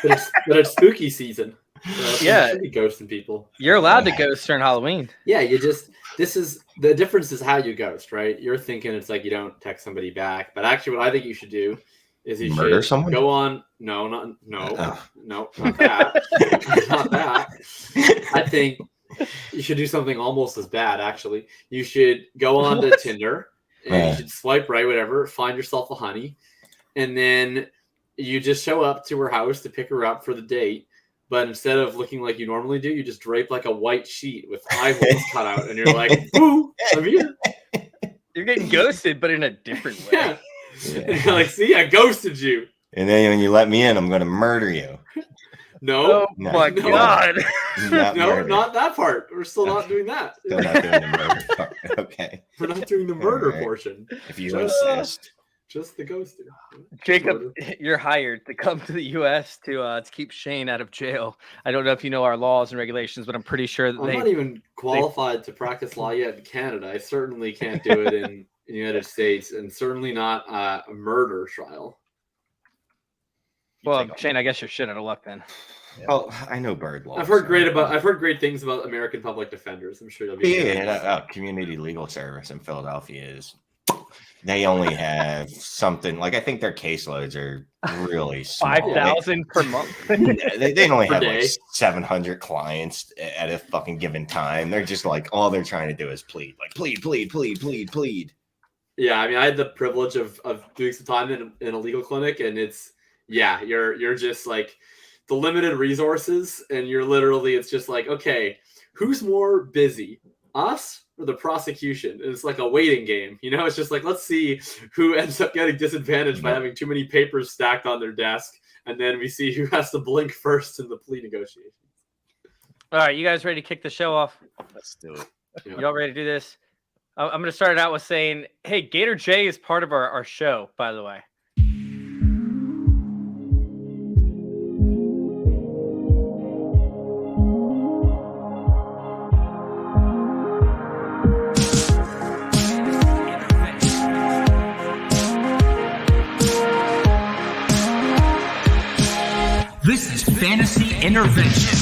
but it's spooky season. So Yeah. you should be ghosting people. You're allowed to ghost during Halloween. Yeah, the difference is how you ghost, right? You're thinking it's like you don't text somebody back, but actually what I think you should do is you Murder should someone? go on. No, not that. Not that. I think you should do something almost as bad, actually. You should go on to Tinder and you should swipe right, whatever, find yourself a honey, and then you just show up to her house to pick her up for the date. But instead of looking like you normally do, you just drape like a white sheet with eye holes cut out, and you're like, "Ooh, I'm here." You're getting ghosted, but in a different way. Yeah. And you're like, "See, I ghosted you." And then when you let me in, I'm going to murder you. No. Oh my God. Not that part. We're still not doing that. Still not doing the murder part. Okay. We're not doing the murder portion. If you insist. Just the ghosting. Jacob, you're hired to come to the U.S. to keep Shane out of jail. I don't know if you know our laws and regulations, but I'm pretty sure that I'm not even qualified to practice law yet in Canada. I certainly can't do it in the United States, and certainly not a murder trial. Well, Shane, I guess you're shit out of luck then. Yeah. Well, I know bird law. I've heard great things about American public defenders. I'm sure you'll be community legal service in Philadelphia is. They only have something like I think their caseloads are really small. 5,000 per month. They only have like 700 clients at a fucking given time. They're just like all they're trying to do is plead, like plead. Yeah, I mean, I had the privilege of doing some time in a legal clinic, and you're just like the limited resources, and it's just like, okay, who's more busy, us or the prosecution? It's like a waiting game, it's just like, let's see who ends up getting disadvantaged by having too many papers stacked on their desk, and then we see who has to blink first in the plea negotiations. All right, you guys ready to kick the show off? Let's do it. Y'all ready to do this? I'm going to start it out with saying, hey, Gator J is part of our show, by the way. This is Fantasy Intervention.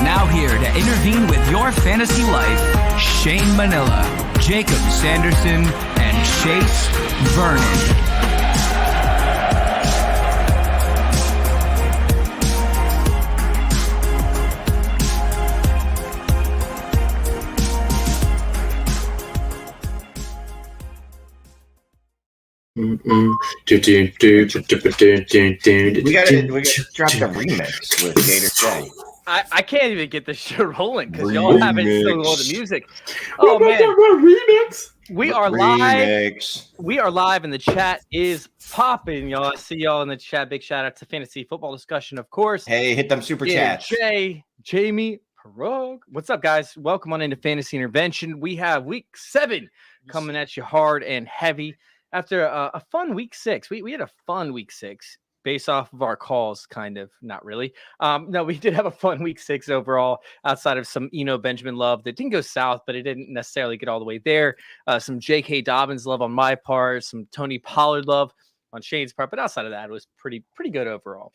Now here to intervene with your fantasy life, Shane Manila, Jacob Sanderson, and Chase Vernon. We gotta drop the remix with Gator J. I can't even get the show rolling because y'all haven't still all the music. Oh man, remix. We are live. We are live, and the chat is popping, y'all. I see y'all in the chat. Big shout out to Fantasy Football Discussion, of course. Hey, hit them super chats. Jay, Jamie, Parag. What's up, guys? Welcome on into Fantasy Intervention. We have week 7 coming at you hard and heavy. After a fun week 6, we had a fun week 6 based off of our calls, kind of, not really. No, we did have a fun week 6 overall, outside of some Benjamin love that didn't go south, but it didn't necessarily get all the way there. Some J.K. Dobbins love on my part, some Tony Pollard love on Shane's part, but outside of that, it was pretty good overall.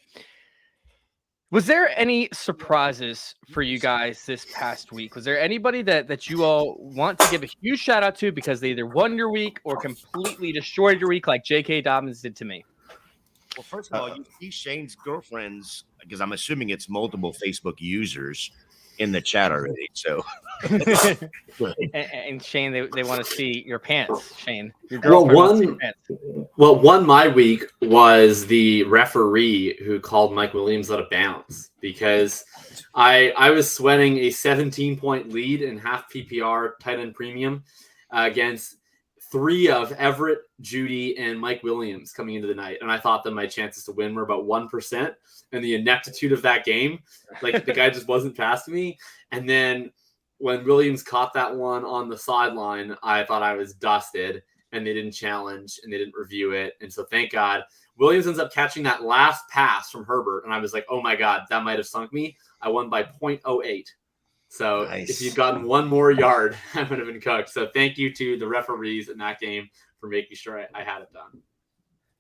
Was there any surprises for you guys this past week? Was there anybody that you all want to give a huge shout out to because they either won your week or completely destroyed your week like J.K. Dobbins did to me? Well, first of all, you see Shane's girlfriend's, because I'm assuming it's multiple Facebook users in the chat already. So, and Shane, they want to see your pants, Shane. Your girlfriend wants to see your pants. Well, one my week was the referee who called Mike Williams out of bounds because I was sweating a 17-point lead in half PPR tight end premium against 3 of Everett, Judy, and Mike Williams coming into the night. And I thought that my chances to win were about 1%. And the ineptitude of that game, like the guy just wasn't past me. And then when Williams caught that one on the sideline, I thought I was dusted and they didn't challenge and they didn't review it. And so thank God Williams ends up catching that last pass from Herbert, and I was like, oh my God, that might have sunk me. I won by 0.08. So if you'd gotten one more yard, I would have been cooked. So thank you to the referees in that game for making sure I had it done.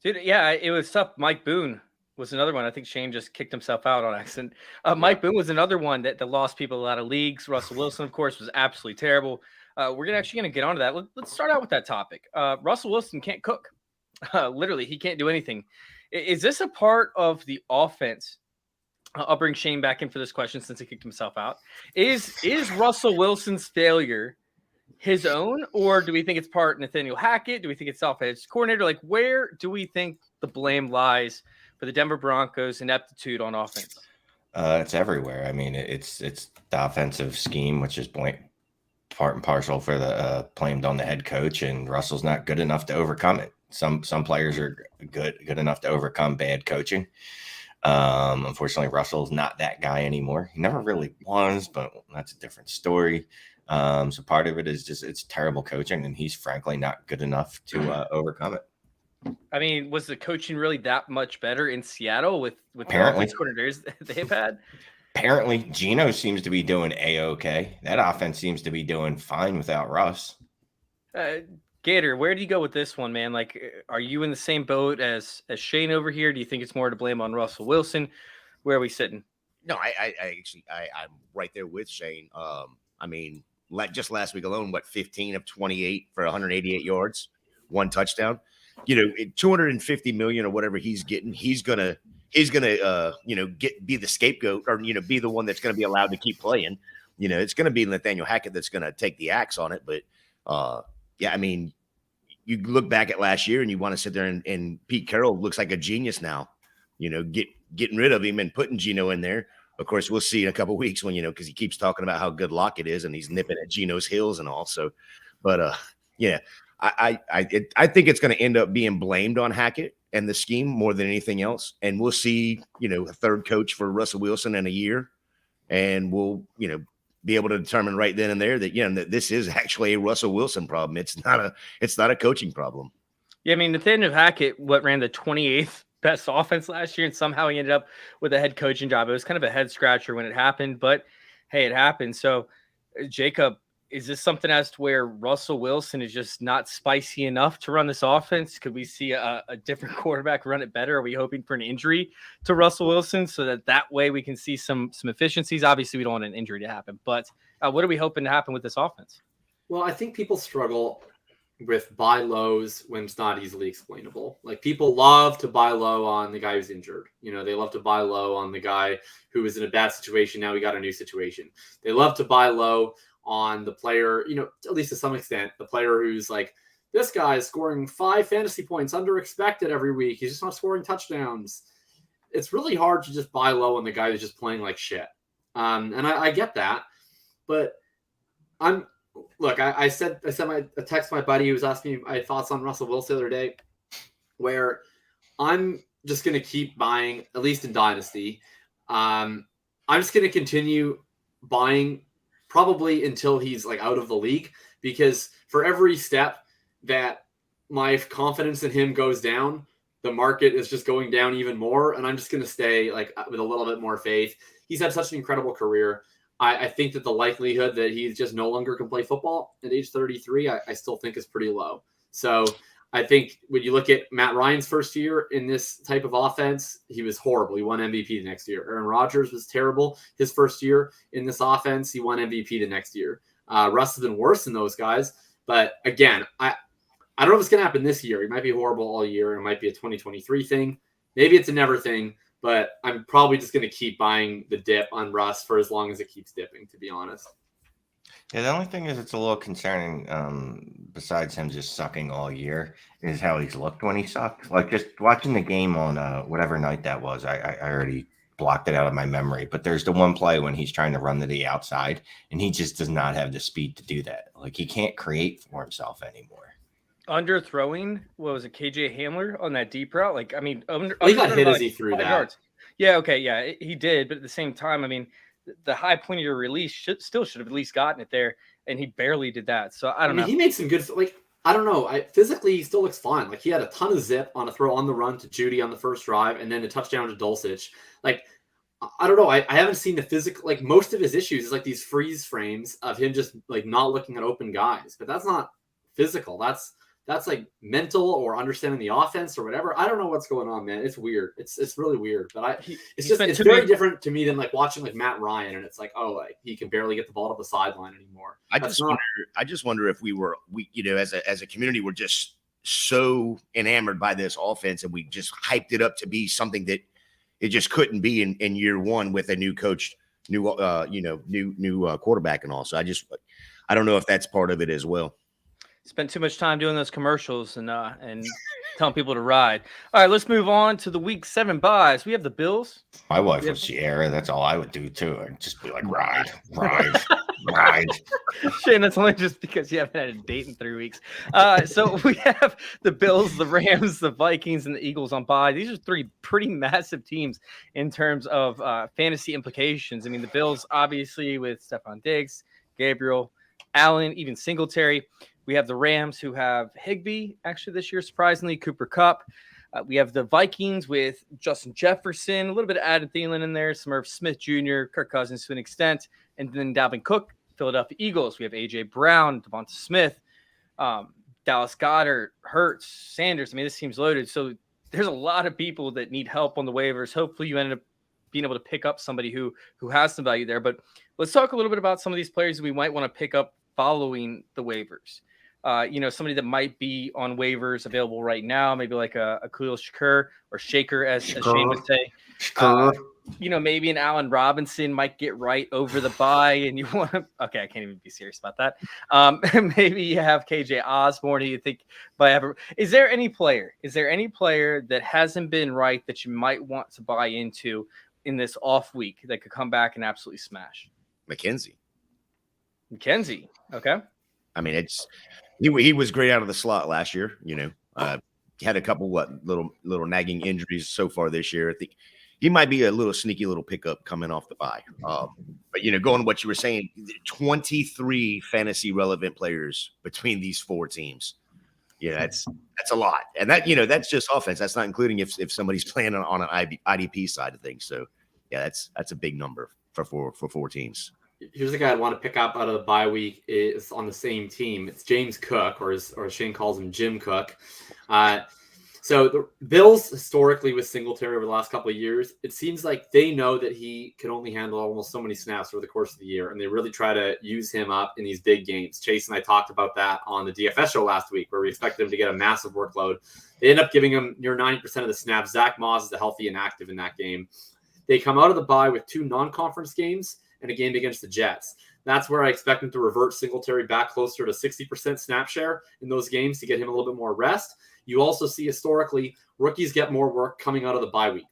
Dude, yeah, it was tough. Mike Boone was another one. I think Shane just kicked himself out on accident. Mike Boone was another one that lost people a lot of leagues. Russell Wilson, of course, was absolutely terrible. We're actually going to get onto that. Let's start out with that topic. Russell Wilson can't cook. Literally, he can't do anything. Is this a part of the offense? I'll bring Shane back in for this question since he kicked himself out. Is Russell Wilson's failure his own, or do we think it's part Nathaniel Hackett? Do we think it's offensive coordinator? Like, where do we think the blame lies for the Denver Broncos' ineptitude on offense? It's everywhere. I mean, it's the offensive scheme, which is part and parcel for the blamed on the head coach, and Russell's not good enough to overcome it. Some players are good enough to overcome bad coaching. Unfortunately, Russell's not that guy anymore. He never really was, but that's a different story. So part of it is just it's terrible coaching, and he's frankly not good enough to overcome it. I mean, was the coaching really that much better in Seattle with Apparently. the coordinators they've had? Apparently, Geno seems to be doing A-okay. That offense seems to be doing fine without Russ. Gator, where do you go with this one, man? Like, are you in the same boat as Shane over here? Do you think it's more to blame on Russell Wilson? Where are we sitting? No, I'm right there with Shane. I mean, just last week alone, 15 of 28 for 188 yards, 1 touchdown. 250 million or whatever he's getting, he's gonna be the scapegoat, or be the one that's gonna be allowed to keep playing. It's gonna be Nathaniel Hackett that's gonna take the axe on it. But yeah, I mean, you look back at last year and you want to sit there and Pete Carroll looks like a genius now. Getting rid of him and putting Geno in there. Of course, we'll see in a couple of weeks when because he keeps talking about how good Lockett is and he's nipping at Geno's heels and all. So, but yeah. I think it's going to end up being blamed on Hackett and the scheme more than anything else. And we'll see, a third coach for Russell Wilson in a year. And we'll, be able to determine right then and there that, that this is actually a Russell Wilson problem. It's not a coaching problem. Yeah. I mean, Nathaniel Hackett, ran the 28th best offense last year, and somehow he ended up with a head coaching job. It was kind of a head scratcher when it happened, but hey, it happened. So Jacob, is this something as to where Russell Wilson is just not spicy enough to run this offense? Could we see a different quarterback run it better? Are we hoping for an injury to Russell Wilson so that way we can see some efficiencies? Obviously, we don't want an injury to happen, but what are we hoping to happen with this offense? Well, I think people struggle with buy lows when it's not easily explainable. Like, people love to buy low on the guy who's injured. They love to buy low on the guy who was in a bad situation. Now we got a new situation. They love to buy low on the player, at least to some extent, the player who's like, this guy is scoring 5 fantasy points under expected every week. He's just not scoring touchdowns. It's really hard to just buy low on the guy who's just playing like shit. And I get that, but I text my buddy who was asking me my thoughts on Russell Wilson the other day, where I'm just going to keep buying, at least in Dynasty. I'm just going to continue buying probably until he's like out of the league, because for every step that my confidence in him goes down, the market is just going down even more. And I'm just going to stay like with a little bit more faith. He's had such an incredible career. I think that the likelihood that he just no longer can play football at age 33, I still think is pretty low. So I think when you look at Matt Ryan's first year in this type of offense, he was horrible. He won MVP the next year. Aaron Rodgers was terrible his first year in this offense. He won MVP the next year. Russ has been worse than those guys. But again, I don't know if it's going to happen this year. He might be horrible all year. It might be a 2023 thing. Maybe it's a never thing. But I'm probably just going to keep buying the dip on Russ for as long as it keeps dipping, to be honest. Yeah, the only thing is it's a little concerning, besides him just sucking all year, is how he's looked when he sucked. Like, just watching the game on whatever night that was, I already blocked it out of my memory. But there's the one play when he's trying to run to the outside, and he just does not have the speed to do that. Like, he can't create for himself anymore. Underthrowing, what was it, KJ Hamler on that deep route? Like, I mean, he got hit as he threw that. Yards. Yeah, okay, yeah, he did. But at the same time, I mean, the high point of your release should have at least gotten it there, and he barely did that. So I don't know. He made some good, like, I don't know. Physically, he still looks fine. Like he had a ton of zip on a throw on the run to Judy on the first drive, and then a touchdown to Dulcich. Like, I don't know. I haven't seen the physical. Like most of his issues is like these freeze frames of him just like not looking at open guys. But that's not physical. That's like mental or understanding the offense or whatever. I don't know what's going on, man. It's weird. It's really weird. But it's very different to me than like watching like Matt Ryan, and it's like, oh, like he can barely get the ball to the sideline anymore. I just wonder if we as a community, we're just so enamored by this offense, and we just hyped it up to be something that it just couldn't be in year one with a new coach, new quarterback and all. So I don't know if that's part of it as well. Spent too much time doing those commercials and telling people to ride. All right, let's move on to the week 7 buys. We have the Bills. My wife was Sierra. That's all I would do too. I'd just be like, ride. Shane, that's only just because you haven't had a date in 3 weeks. So we have the Bills, the Rams, the Vikings, and the Eagles on bye. These are 3 pretty massive teams in terms of fantasy implications. I mean, the Bills, obviously, with Stephon Diggs, Gabriel, Allen, even Singletary. We have the Rams, who have Higbee, actually, this year, surprisingly, Cooper Kupp. We have the Vikings with Justin Jefferson, a little bit of Adam Thielen in there, some Irv Smith Jr., Kirk Cousins to an extent, and then Dalvin Cook, Philadelphia Eagles. We have A.J. Brown, Devonta Smith, Dallas Goedert, Hurts, Sanders. I mean, this team's loaded. So there's a lot of people that need help on the waivers. Hopefully you ended up being able to pick up somebody who has some value there. But let's talk a little bit about some of these players we might want to pick up following the waivers. Somebody that might be on waivers available right now, maybe like a Khalil Shakur or Shaker, as Shane would say. Maybe an Allen Robinson might get right over the bye, and you want to. Okay, I can't even be serious about that. Maybe you have KJ Osborne. Do you think is there any player that hasn't been right that you might want to buy into in this off week that could come back and absolutely smash? McKenzie. Okay. I mean, he was great out of the slot last year. Had a couple little nagging injuries so far this year. I think he might be a little sneaky little pickup coming off the bye. But going to what you were saying, 23 fantasy relevant players between these 4 teams. Yeah, that's a lot, and that's just offense. That's not including if somebody's playing on an IDP side of things. So yeah, that's a big number for 4 teams. Here's a guy I'd want to pick up out of the bye week. Is on the same team. It's James Cook, or Shane calls him Jim Cook. So the Bills historically with Singletary over the last couple of years, it seems like they know that he can only handle almost so many snaps over the course of the year, and they really try to use him up in these big games. Chase and I talked about that on the DFS show last week, where we expected him to get a massive workload. They end up giving him near 90% of the snaps. Zach Moss is a healthy and active in that game. They come out of the bye with 2 non-conference games and a game against the Jets. That's where I expect him to revert Singletary back closer to 60% snap share in those games to get him a little bit more rest. You also see historically rookies get more work coming out of the bye week.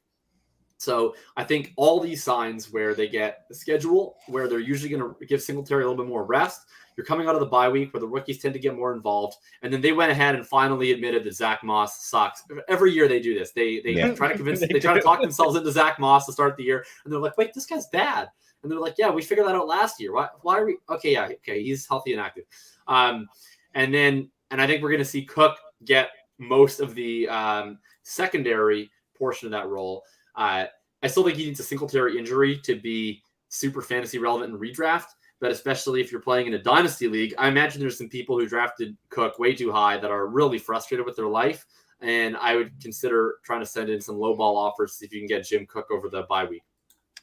So I think all these signs where they get the schedule where they're usually going to give Singletary a little bit more rest. You're coming out of the bye week where the rookies tend to get more involved. And then they went ahead and finally admitted that Zach Moss sucks. Every year they do this. They try to talk themselves into Zach Moss to start the year. And they're like, wait, this guy's bad. And they're like, yeah, we figured that out last year. Why are we? Okay, he's healthy and active. And I think we're going to see Cook get most of the secondary portion of that role. I still think he needs a Singletary injury to be super fantasy relevant in redraft, but especially if you're playing in a dynasty league, I imagine there's some people who drafted Cook way too high that are really frustrated with their life. And I would consider trying to send in some low ball offers to see if you can get Jim Cook over the bye week.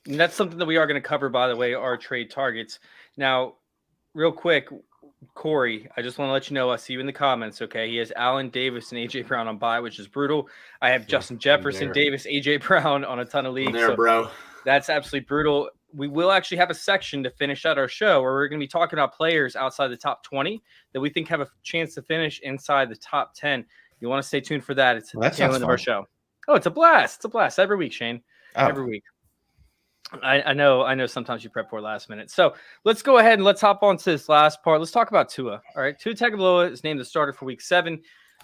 And that's something that we are going to cover, by the way, our trade targets. Now, real quick, Corey, I just want to let you know, I see you in the comments, okay? He has Allen Davis and A.J. Brown on bye, which is brutal. I have Justin Jefferson, Davis, A.J. Brown on a ton of leagues. Bro. That's absolutely brutal. We will actually have a section to finish out our show where we're going to be talking about players outside the top 20 that we think have a chance to finish inside the top 10. You want to stay tuned for that. It's the tail end of our show. Oh, it's a blast. It's a blast every week, Shane. Every week. I know sometimes you prep for last minute. So let's go ahead and let's hop on to this last part. Let's talk about Tua. All right. Tua Tagovailoa is named the starter for week 7.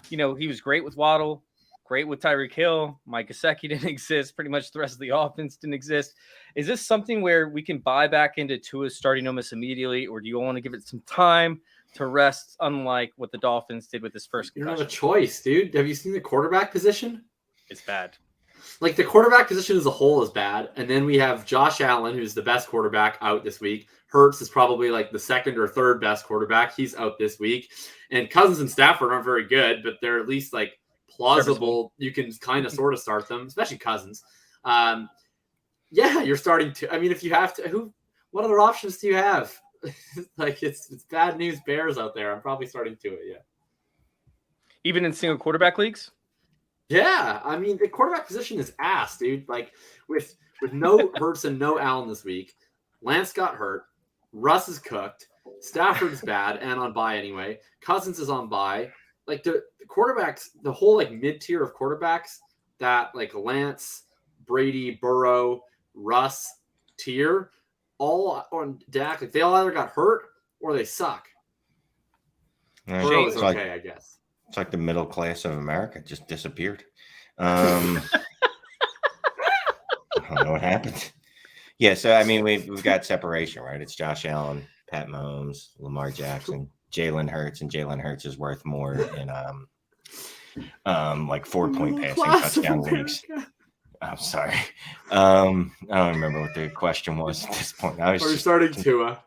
He was great with Waddle, great with Tyreek Hill. Mike Gesicki didn't exist. Pretty much the rest of the offense didn't exist. Is this something where we can buy back into Tua's starting almost immediately, or do you want to give it some time? to rest, unlike what the Dolphins did with his first You don't have a concussion. choice, dude. Have you seen the quarterback position? It's bad. Like the quarterback position as a whole is bad. And then we have Josh Allen, who's the best quarterback, out this week. Hurts is probably like the second or third best quarterback. He's out this week. And Cousins and Stafford aren't very good, but they're at least like plausible. You can kind of sort of start them, especially Cousins. Yeah, you're starting to. I mean, if you have to, what other options do you have? Like it's bad news Bears out there. I'm probably starting to it. Yeah. Even in single quarterback leagues? Yeah, I mean the quarterback position is ass, dude. Like with no Hurts and no Allen this week, Lance got hurt, Russ is cooked, Stafford's bad and on bye anyway. Cousins is on bye. Like the quarterbacks, the whole like mid tier of quarterbacks that like Lance, Brady, Burrow, Russ tier, all on Dak. Like they all either got hurt or they suck. Burrow is okay, I guess. It's like the middle class of America just disappeared. I don't know what happened. Yeah, so I mean we've got separation, right? It's Josh Allen, Pat Mahomes, Lamar Jackson, Jalen Hurts, and Jalen Hurts is worth more in like 4-point passing touchdown leagues. I'm sorry. I don't remember what the question was at this point. Are you starting Tua?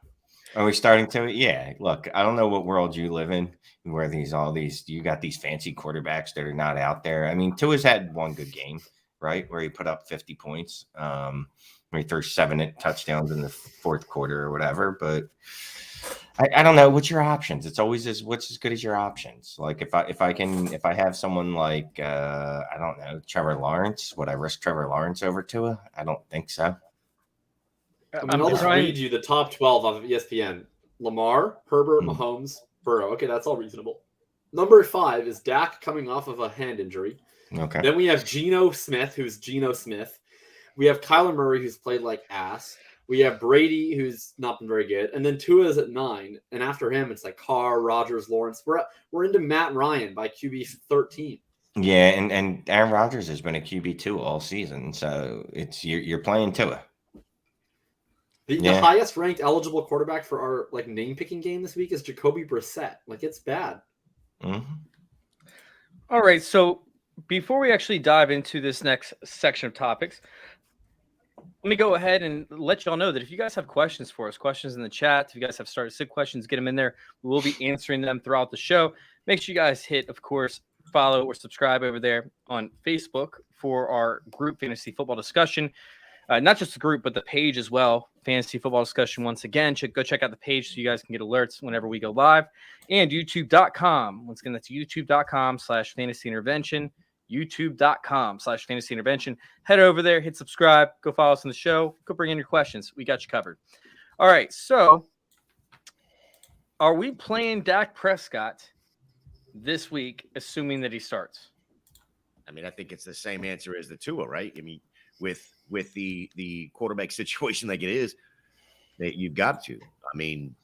Are we starting to? Yeah. Look, I don't know what world you live in where you got these fancy quarterbacks that are not out there. I mean, Tua's had one good game, right? Where he put up 50 points. Where he threw 7 touchdowns in the fourth quarter or whatever. But I don't know. What's your options? It's always what's as good as your options. Like if I have someone like I don't know, Trevor Lawrence, would I risk Trevor Lawrence over Tua? I don't think so. I mean, I'll just read you the top 12 off of ESPN. Lamar, Herbert, Mahomes, Burrow. Okay, that's all reasonable. Number 5 is Dak coming off of a hand injury. Okay. Then we have Geno Smith, who's Geno Smith. We have Kyler Murray, who's played like ass. We have Brady, who's not been very good. And then Tua is at 9. And after him, it's like Carr, Rodgers, Lawrence. We're into Matt Ryan by QB 13. Yeah, and Aaron Rodgers has been a QB2 all season. So it's you're playing Tua. The highest ranked eligible quarterback for our like name picking game this week is Jacoby Brissett. Like it's bad. Mm-hmm. All right. So before we actually dive into this next section of topics, let me go ahead and let y'all know that if you guys have questions for us, questions in the chat, if you guys have started sit questions, get them in there. We will be answering them throughout the show. Make sure you guys hit, of course, follow or subscribe over there on Facebook for our group fantasy football discussion. Not just the group, but the page as well. Fantasy football discussion. Once again, go check out the page so you guys can get alerts whenever we go live. And youtube.com. Once again, that's youtube.com/fantasy intervention. youtube.com/fantasy intervention. Head over there, hit subscribe, go follow us on the show, go bring in your questions. We got you covered. All right. So are we playing Dak Prescott this week, assuming that he starts? I mean, I think it's the same answer as the Tua, right? I mean, with the quarterback situation like it is, that you've got to. I mean,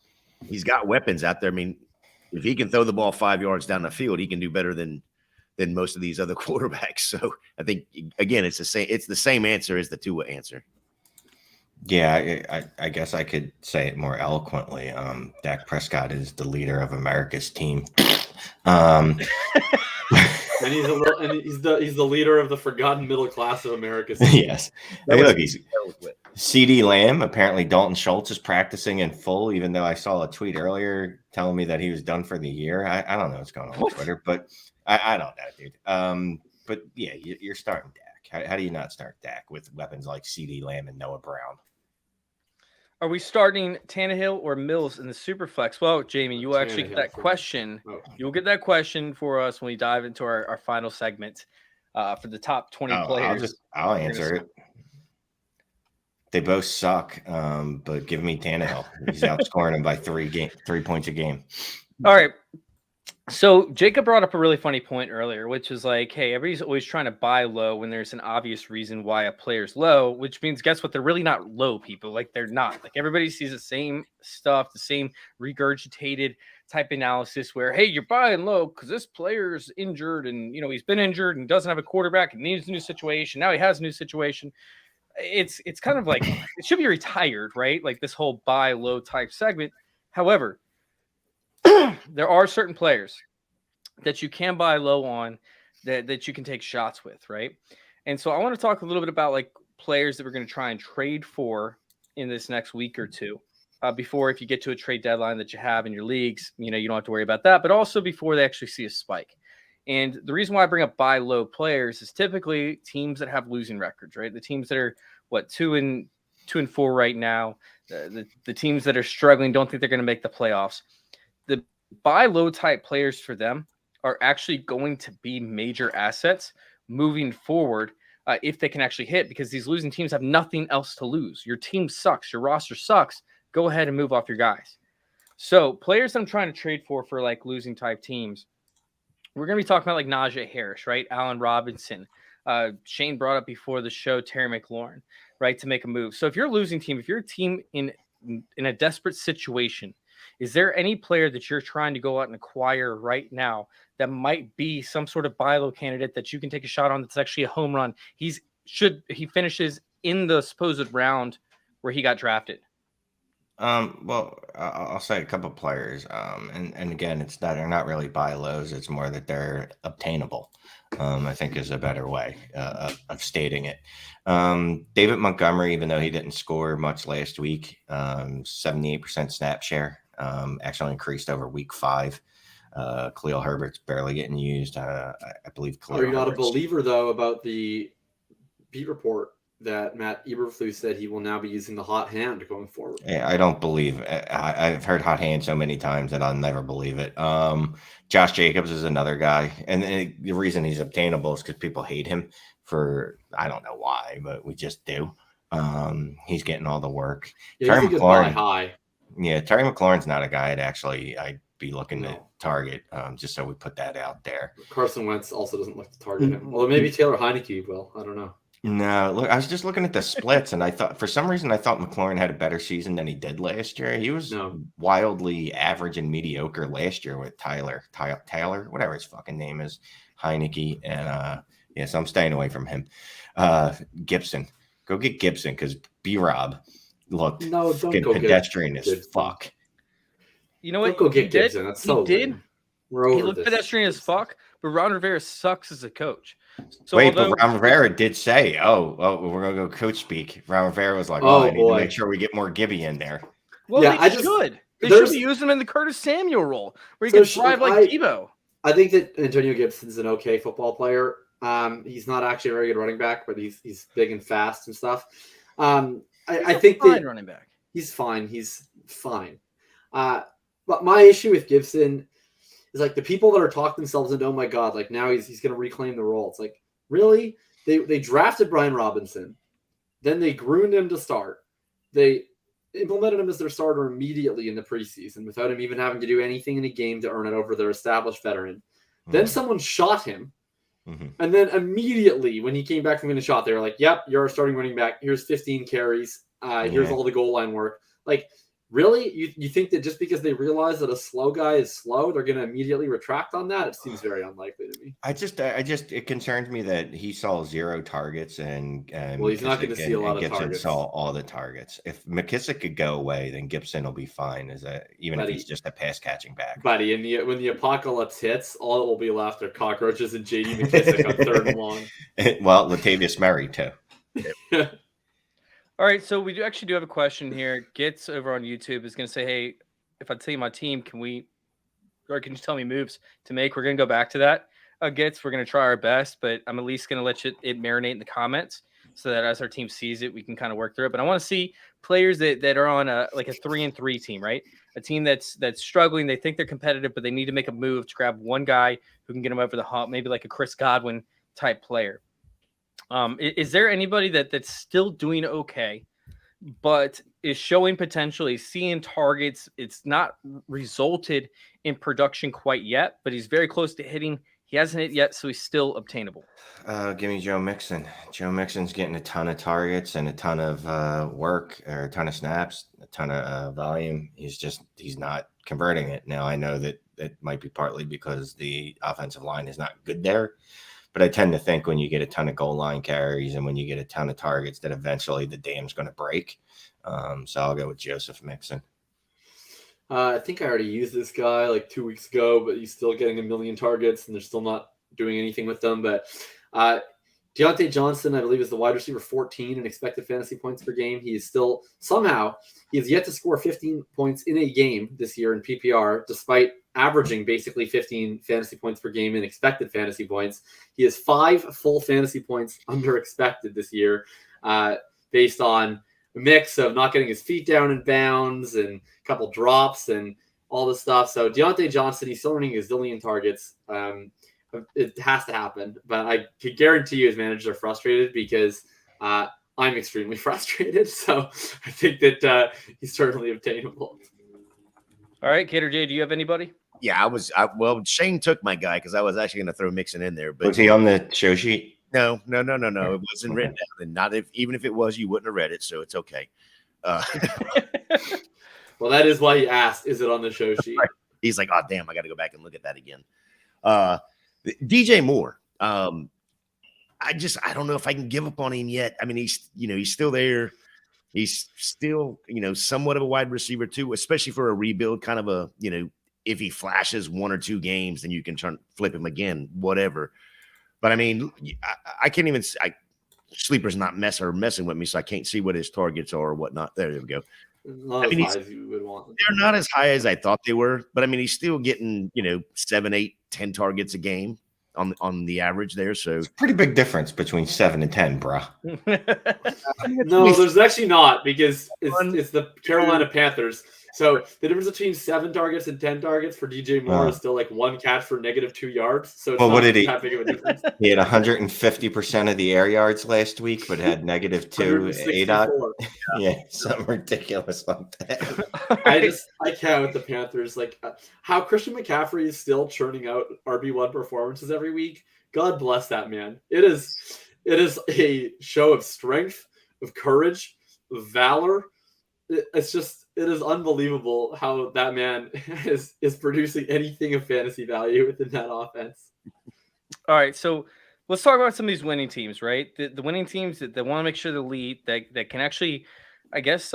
he's got weapons out there. I mean, if he can throw the ball 5 yards down the field, he can do better than most of these other quarterbacks. So I think again, it's the same answer as the Tua answer. Yeah, I guess I could say it more eloquently. Dak Prescott is the leader of America's team. And he's the leader of the forgotten middle class of America. Yes. Hey, look, he's CD Lamb. Apparently, Dalton Schultz is practicing in full, even though I saw a tweet earlier telling me that he was done for the year. I don't know what's going on Twitter, but I don't know, dude. But yeah, you're starting Dak. How do you not start Dak with weapons like CD Lamb and Noah Brown? Are we starting Tannehill or Mills in the Superflex? Well, Jamie, you will actually get that question. You'll get that question for us when we dive into our final segment for the top 20 players. I'll answer it. They both suck, but give me Tannehill. He's outscoring him by 3 points a game. All right. So Jacob brought up a really funny point earlier, which is like, hey, everybody's always trying to buy low when there's an obvious reason why a player's low, which means, guess what? They're really not low, people. Like, they're not. Like, everybody sees the same stuff, the same regurgitated type analysis where, hey, you're buying low because this player's injured and, you know, he's been injured and doesn't have a quarterback and needs a new situation. Now he has a new situation. It's kind of like it should be retired, right? Like this whole buy low type segment. However, there are certain players that you can buy low on that you can take shots with, right? And so I want to talk a little bit about like players that we're going to try and trade for in this next week or two. Before, if you get to a trade deadline that you have in your leagues, you don't have to worry about that, but also before they actually see a spike. And the reason why I bring up buy low players is typically teams that have losing records, right? The teams that are 2-4 right now, the teams that are struggling, don't think they're going to make the playoffs. The buy low type players for them are actually going to be major assets moving forward. If they can actually hit, because these losing teams have nothing else to lose. Your team sucks. Your roster sucks. Go ahead and move off your guys. So players I'm trying to trade for like losing type teams, we're going to be talking about like Najee Harris, right? Allen Robinson. Shane brought up before the show, Terry McLaurin, right? To make a move. So if you're a losing team, if you're a team in a desperate situation, is there any player that you're trying to go out and acquire right now that might be some sort of buy low candidate that you can take a shot on that's actually a home run? He finishes in the supposed round where he got drafted. Well, I'll say a couple players. And again, it's that they're not really buy lows. It's more that they're obtainable. I think is a better way of stating it. David Montgomery, even though he didn't score much last week, 78% snap share, actually increased over week 5. Khalil Herbert's barely getting used. I believe. Are you not a believer though about the beat report that Matt Eberflus said he will now be using the hot hand going forward? Yeah, I don't believe it. I've heard hot hand so many times that I'll never believe it. Josh Jacobs is another guy. And the reason he's obtainable is because people hate him for, I don't know why, but we just do. He's getting all the work. Yeah, Terry McLaurin, high. Yeah, Terry McLaurin's not a guy I'd be looking to target, just so we put that out there. Carson Wentz also doesn't look to target him. Although maybe Taylor Heineke will. I don't know. No, look, I was just looking at the splits, and I thought McLaurin had a better season than he did last year. He was wildly average and mediocre last year with Tyler, whatever his fucking name is, Heineke, and so I'm staying away from him. Gibson, go get Gibson because B-Rob looked pedestrian as fuck. You know what? Don't go get Gibson. That's so lame. He looked pedestrian as fuck, but Ron Rivera sucks as a coach. So but Ron Rivera did say, "Oh, we're gonna go coach speak." Ron Rivera was like, I need to make sure we get more Gibby in there." Well, they should be using him in the Curtis Samuel role, where he can thrive like Debo. I think that Antonio Gibson's an okay football player. He's not actually a very good running back, but he's big and fast and stuff. I think that running back. He's fine. He's fine. But my issue with Gibson is like the people that are talking themselves into, oh my God, like now he's going to reclaim the role. It's like, really? They drafted Brian Robinson. Then they groomed him to start. They implemented him as their starter immediately in the preseason without him even having to do anything in a game to earn it over their established veteran. Mm-hmm. Then someone shot him. Mm-hmm. And then immediately when he came back from getting shot, they were like, yep, you're our starting running back. Here's 15 carries. Here's all the goal line work. Like, really? You think that just because they realize that a slow guy is slow, they're going to immediately retract on that? It seems very unlikely to me. It concerns me that he saw 0 targets and well, he's not going to see a lot of Gibson targets. Saw all the targets. If McKissick could go away, then Gibson will be fine. Even if he's just a pass catching back. Buddy, when the apocalypse hits, all that will be left are cockroaches and JD McKissick on 3rd and long. Well, Latavius Murray too. All right, so we do have a question here. Gitz over on YouTube is going to say, hey, if I tell you my team, can you tell me moves to make? We're going to go back to that. Gitz, we're going to try our best, but I'm at least going to let it marinate in the comments so that as our team sees it, we can kind of work through it. But I want to see players that are on a 3-3 team, right? A team that's struggling. They think they're competitive, but they need to make a move to grab one guy who can get them over the hump, maybe like a Chris Godwin type player. Is there anybody that's still doing okay, but is showing potential? He's seeing targets. It's not resulted in production quite yet, but he's very close to hitting. He hasn't hit yet, so he's still obtainable. Give me Joe Mixon. Joe Mixon's getting a ton of targets and a ton of work, or a ton of snaps, a ton of volume. He's not converting it. Now, I know that it might be partly because the offensive line is not good there. But I tend to think when you get a ton of goal line carries and when you get a ton of targets that eventually the dam's going to break. So I'll go with Joseph Mixon. I think I already used this guy like 2 weeks ago, but he's still getting 1 million targets, and they're still not doing anything with them. But Deontay Johnson, I believe, is the wide receiver 14 in expected fantasy points per game. He is still he has yet to score 15 points in a game this year in PPR, despite averaging basically 15 fantasy points per game in expected fantasy points. He has 5 full fantasy points under expected this year, based on a mix of not getting his feet down in bounds and a couple drops and all this stuff. So Deontay Johnson, he's still running a zillion targets. It has to happen, but I can guarantee you his managers are frustrated because I'm extremely frustrated. So I think that he's certainly obtainable. All right, Cater J, do you have anybody? Yeah, well, Shane took my guy because I was actually going to throw Mixon in there. But Was he on the show sheet? No. It wasn't written down. And even if it was, you wouldn't have read it. So it's okay. Well, that is why he asked, is it on the show sheet? Right. He's like, oh, damn, I got to go back and look at that again. DJ Moore. I don't know if I can give up on him yet. I mean, he's still there. He's still, somewhat of a wide receiver too, especially for a rebuild kind of a, if he flashes 1 or 2 games, then you can flip him again, whatever. But I mean, I can't even, Sleeper's not messing with me, so I can't see what his targets are or whatnot. There we go. Not as high as you would want them. They're not as high as I thought they were, but I mean, he's still getting, 7, 8, 10 targets a game on the average there. So It's a pretty big difference between 7 and 10, bro. No, there's actually not, because it's the Carolina Panthers. So the difference between 7 targets and 10 targets for DJ Moore is still like 1 catch for -2 yards. So it's what did he? that big of a difference. He had 150% of the air yards last week, but had -2 ADOT. Yeah, something ridiculous like that. I can't with the Panthers. Like how Christian McCaffrey is still churning out RB1 performances every week. God bless that man. It is a show of strength, of courage, of valor. It is unbelievable how that man is producing anything of fantasy value within that offense. All right, so let's talk about some of these winning teams, right? The winning teams that want to make sure the lead that can actually, I guess,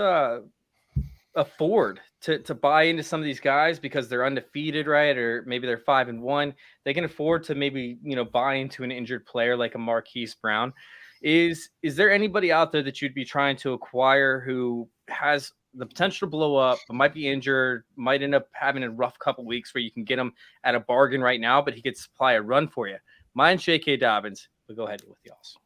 afford to buy into some of these guys because they're undefeated, right? Or maybe they're 5-1. They can afford to maybe buy into an injured player like a Marquise Brown. Is there anybody out there that you'd be trying to acquire who has the potential to blow up, but might be injured, might end up having a rough couple weeks where you can get him at a bargain right now, but he could supply a run for you? Mine's J.K. Dobbins. We'll go ahead with y'all's.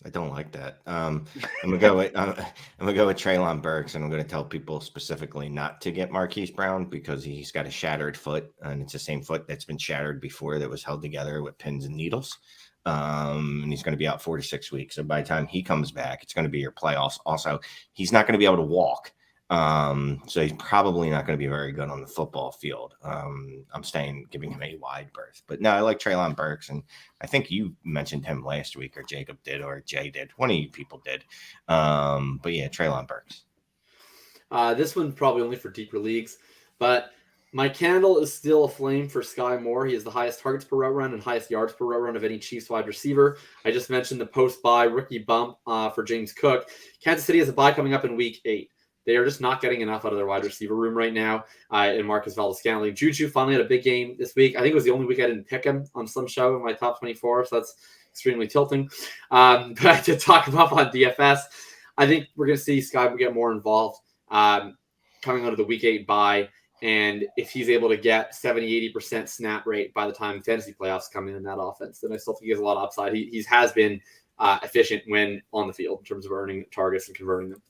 I don't like that. I'm gonna go with Treylon Burks, and I'm gonna tell people specifically not to get Marquise Brown because he's got a shattered foot, and it's the same foot that's been shattered before that was held together with pins and needles. And he's going to be out 4 to 6 weeks. So by the time he comes back, it's going to be your playoffs. Also, he's not going to be able to walk. So he's probably not going to be very good on the football field. I'm giving him a wide berth. But no, I like Treylon Burks. And I think you mentioned him last week, or Jacob did, or Jay did. One of you people did. But yeah, Treylon Burks. This one's probably only for deeper leagues. But my candle is still aflame for Sky Moore. He has the highest targets per route run and highest yards per route run of any Chiefs wide receiver. I just mentioned the post-bye rookie bump for James Cook. Kansas City has a bye coming up in week 8. They are just not getting enough out of their wide receiver room right now. And Marcus Valdes-Scantling. Juju finally had a big game this week. I think it was the only week I didn't pick him on some show in my top 24, so that's extremely tilting. But to talk him up on DFS, I think we're going to see Sky get more involved coming out of the week 8 bye. And if he's able to get 70-80% snap rate by the time fantasy playoffs come in that offense, then I still think he has a lot of upside. He has been efficient when on the field in terms of earning targets and converting them.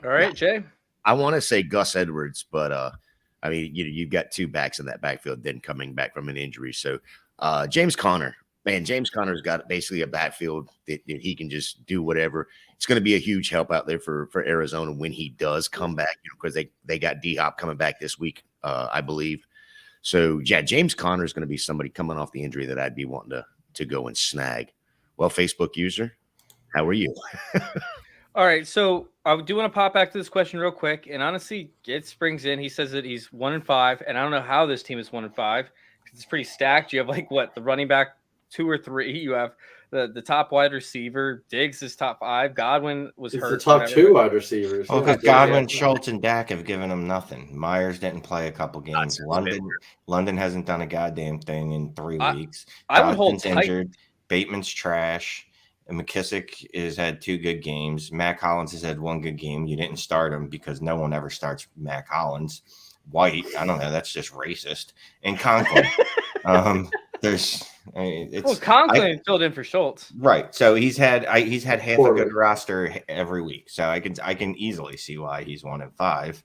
All right, Jay. I want to say Gus Edwards, but I mean, you've got 2 backs in that backfield then coming back from an injury. So James Conner, man, James Conner's got basically a backfield that he can just do whatever. It's going to be a huge help out there for Arizona when he does come back, because they got D-Hop coming back this week, I believe. So, yeah, James Conner is going to be somebody coming off the injury that I'd be wanting to go and snag. Well, Facebook user, how are you? All right, so I do want to pop back to this question real quick. And honestly, it springs in. He says that he's 1-5, and I don't know how this team is 1-5. It's pretty stacked. You have the running back 2 or 3. You have the top wide receiver. Diggs is top 5. Godwin was It's hurt. the top whatever. 2 wide receivers. Well, Yeah, because yeah. Godwin, Schultz, and Dak have given him nothing. Myers didn't play a couple games. London hasn't done a goddamn thing in 3 weeks. I would hold Dodson's injured. Bateman's trash. And McKissick has had 2 good games. Mac Hollins has had 1 good game. You didn't start him because no one ever starts Mac Hollins. White, I don't know. That's just racist. And Conklin. Conklin filled in for Schultz, right? So he's had half a good roster every week. So I can easily see why he's 1 and 5.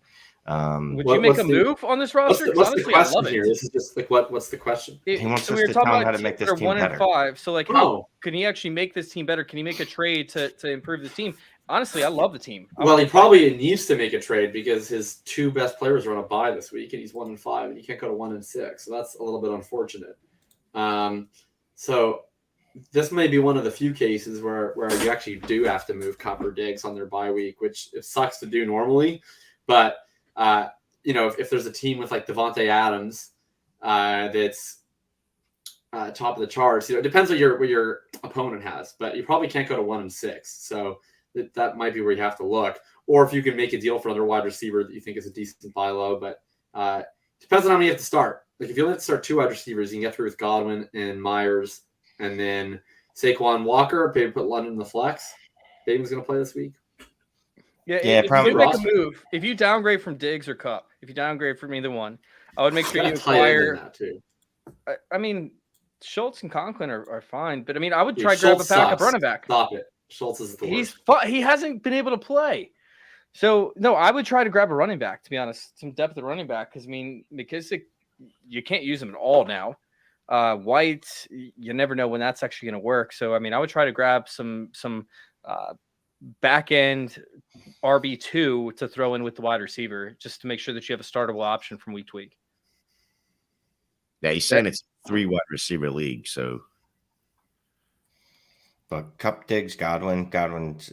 Would you make a move on this roster? What's Honestly, the question I love here? It. This is just like what's the question? He wants us to tell him how to make this team 1 better. and 5. So like, how can he actually make this team better? Can he make a trade to improve the team? Honestly, I love the team. Well, he probably needs to make a trade because his 2 best players are on a bye this week, and he's 1 and 5, and he can't go to 1 and 6. So that's a little bit unfortunate. So this may be one of the few cases where you actually do have to move Cup or Diggs on their bye week, which it sucks to do normally. But if there's a team with like Devontae Adams that's top of the charts, it depends what your opponent has, but you probably can't go to 1 and 6. So that might be where you have to look, or if you can make a deal for another wide receiver that you think is a decent buy low. But depends on how many you have to start. Like if you only have to start 2 wide receivers, you can get through with Godwin and Myers, and then Saquon Walker. Maybe put London in the flex. Bateman's going to play this week. Yeah, probably. If you make a move, if you downgrade from Diggs or Cup, if you downgrade from either one, I would make sure you acquire that too. I mean, Schultz and Conklin are fine, but I mean, I would try to grab a backup running back. Stop it. Schultz is the worst. He hasn't been able to play. So, no, I would try to grab a running back, to be honest, some depth at running back, because, I mean, McKissick, you can't use him at all now. White, you never know when that's actually going to work. So, I mean, I would try to grab some back-end RB2 to throw in with the wide receiver, just to make sure that you have a startable option from week to week. Yeah, he's saying it's 3 wide receiver league, so. But Cup, Diggs, Godwin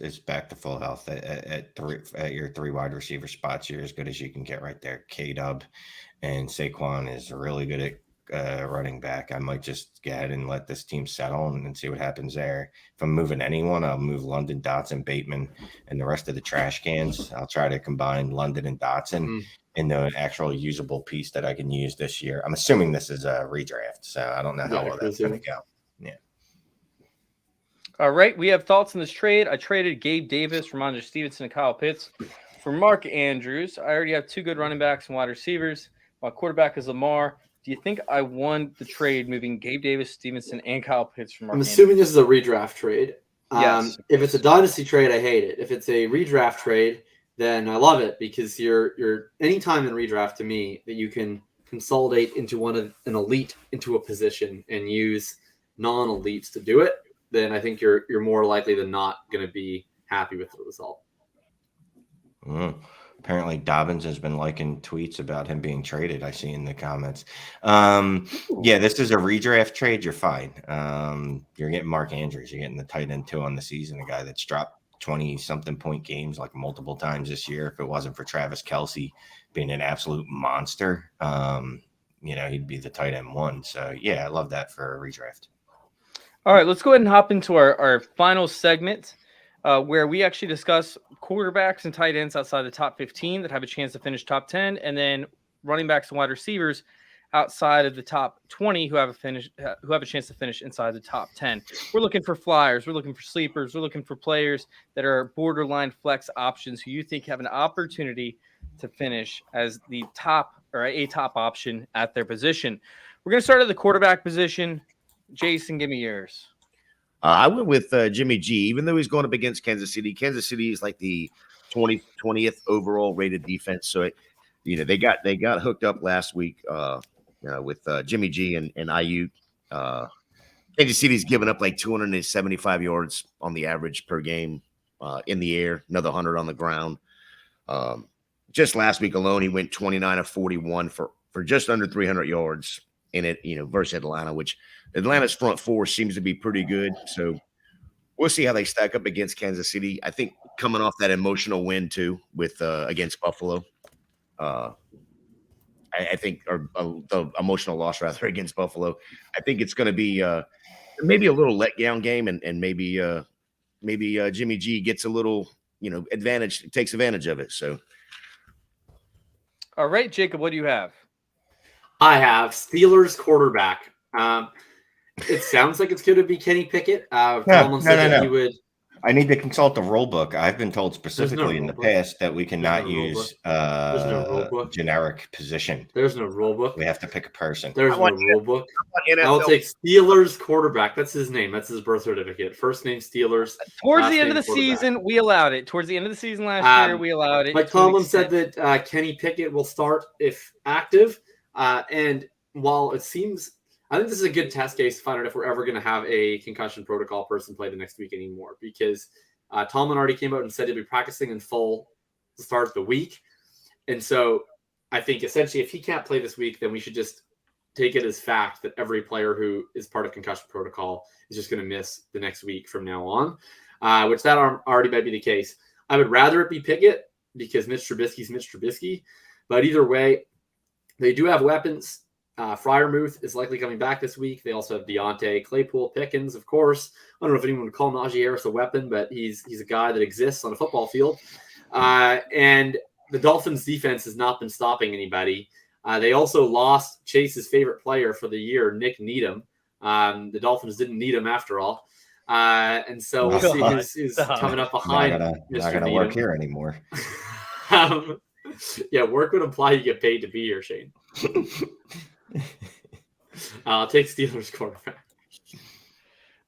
is back to full health at your 3 wide receiver spots. You're as good as you can get right there. K-Dub and Saquon is really good at running back. I might just go ahead and let this team settle and see what happens there. If I'm moving anyone, I'll move London, Dotson, Bateman, and the rest of the trash cans. I'll try to combine London and Dotson in the actual usable piece that I can use this year. I'm assuming this is a redraft, so I don't know how well that's going to go. Yeah. All right, we have thoughts on this trade. I traded Gabe Davis, Ramondre Stevenson, and Kyle Pitts for Mark Andrews. I already have 2 good running backs and wide receivers. My quarterback is Lamar. Do you think I won the trade moving Gabe Davis, Stevenson, and Kyle Pitts from Mark Andrews? Assuming this is a redraft trade. Yes. If it's a dynasty trade, I hate it. If it's a redraft trade, then I love it, because you're anytime in redraft, to me, that you can consolidate into an elite into a position and use non-elites to do it, then I think you're more likely than not going to be happy with the result. Apparently Dobbins has been liking tweets about him being traded. I see in the comments. Yeah, this is a redraft trade. You're fine. You're getting Mark Andrews. You're getting the tight end 2 on the season, a guy that's dropped 20-something point games like multiple times this year. If it wasn't for Travis Kelce being an absolute monster, he'd be the tight end 1. So, yeah, I love that for a redraft. All right, let's go ahead and hop into our final segment where we actually discuss quarterbacks and tight ends outside the top 15 that have a chance to finish top 10, and then running backs and wide receivers outside of the top 20 who have a chance to finish inside the top 10. We're looking for flyers. We're looking for sleepers. We're looking for players that are borderline flex options who you think have an opportunity to finish as the top or a top option at their position. We're going to start at the quarterback position. Jason, give me yours. I went with Jimmy G, even though he's going up against Kansas City. Kansas City is like the 20th overall rated defense. So, they got hooked up last week with Jimmy G and Ayuk. Kansas City's given up like 275 yards on the average per game in the air, another 100 on the ground. Just last week alone, he went 29 of 41 for just under 300 yards in it, versus Atlanta, which Atlanta's front 4 seems to be pretty good. So we'll see how they stack up against Kansas City. I think coming off that emotional win too with against Buffalo, I think, or the emotional loss rather against Buffalo. I think it's going to be maybe a little letdown game, and maybe Jimmy G gets a little advantage, takes advantage of it. So, All right, Jacob, what do you have? I have Steelers quarterback. It sounds like it's going to be Kenny Pickett. Tomlin said that he would. I need to consult the rule book. I've been told specifically in the book. past that we cannot use generic position. There's no rule book. We have to pick a person. There's no rule book. I'll take Steelers quarterback. That's his name. That's his birth certificate. First name Steelers. Towards the end of the season, we allowed it. Towards the end of the season last year, we allowed it. Mike Tomlin said that Kenny Pickett will start if active. And while it seems, I think this is a good test case to find out if we're ever going to have a concussion protocol person play the next week anymore, because Tomlin already came out and said he'll be practicing in full to start the week. And so I think essentially if he can't play this week, then we should just take it as fact that every player who is part of concussion protocol is just going to miss the next week from now on, which that already might be the case. I would rather it be Pickett because Mitch Trubisky's Mitch Trubisky. But either way, they do have weapons. Freiermuth is likely coming back this week. They also have Deontay, Claypool, Pickens, of course. I don't know if anyone would call Najee Harris a weapon, but he's a guy that exists on a football field. And the Dolphins' defense has not been stopping anybody. They also lost Chase's favorite player for the year, Nick Needham. The Dolphins didn't need him after all. And so we'll see who's coming up behind Mr. Not going to work here anymore. Yeah, work would imply you get paid to be here, Shane. I'll take Steelers quarterback.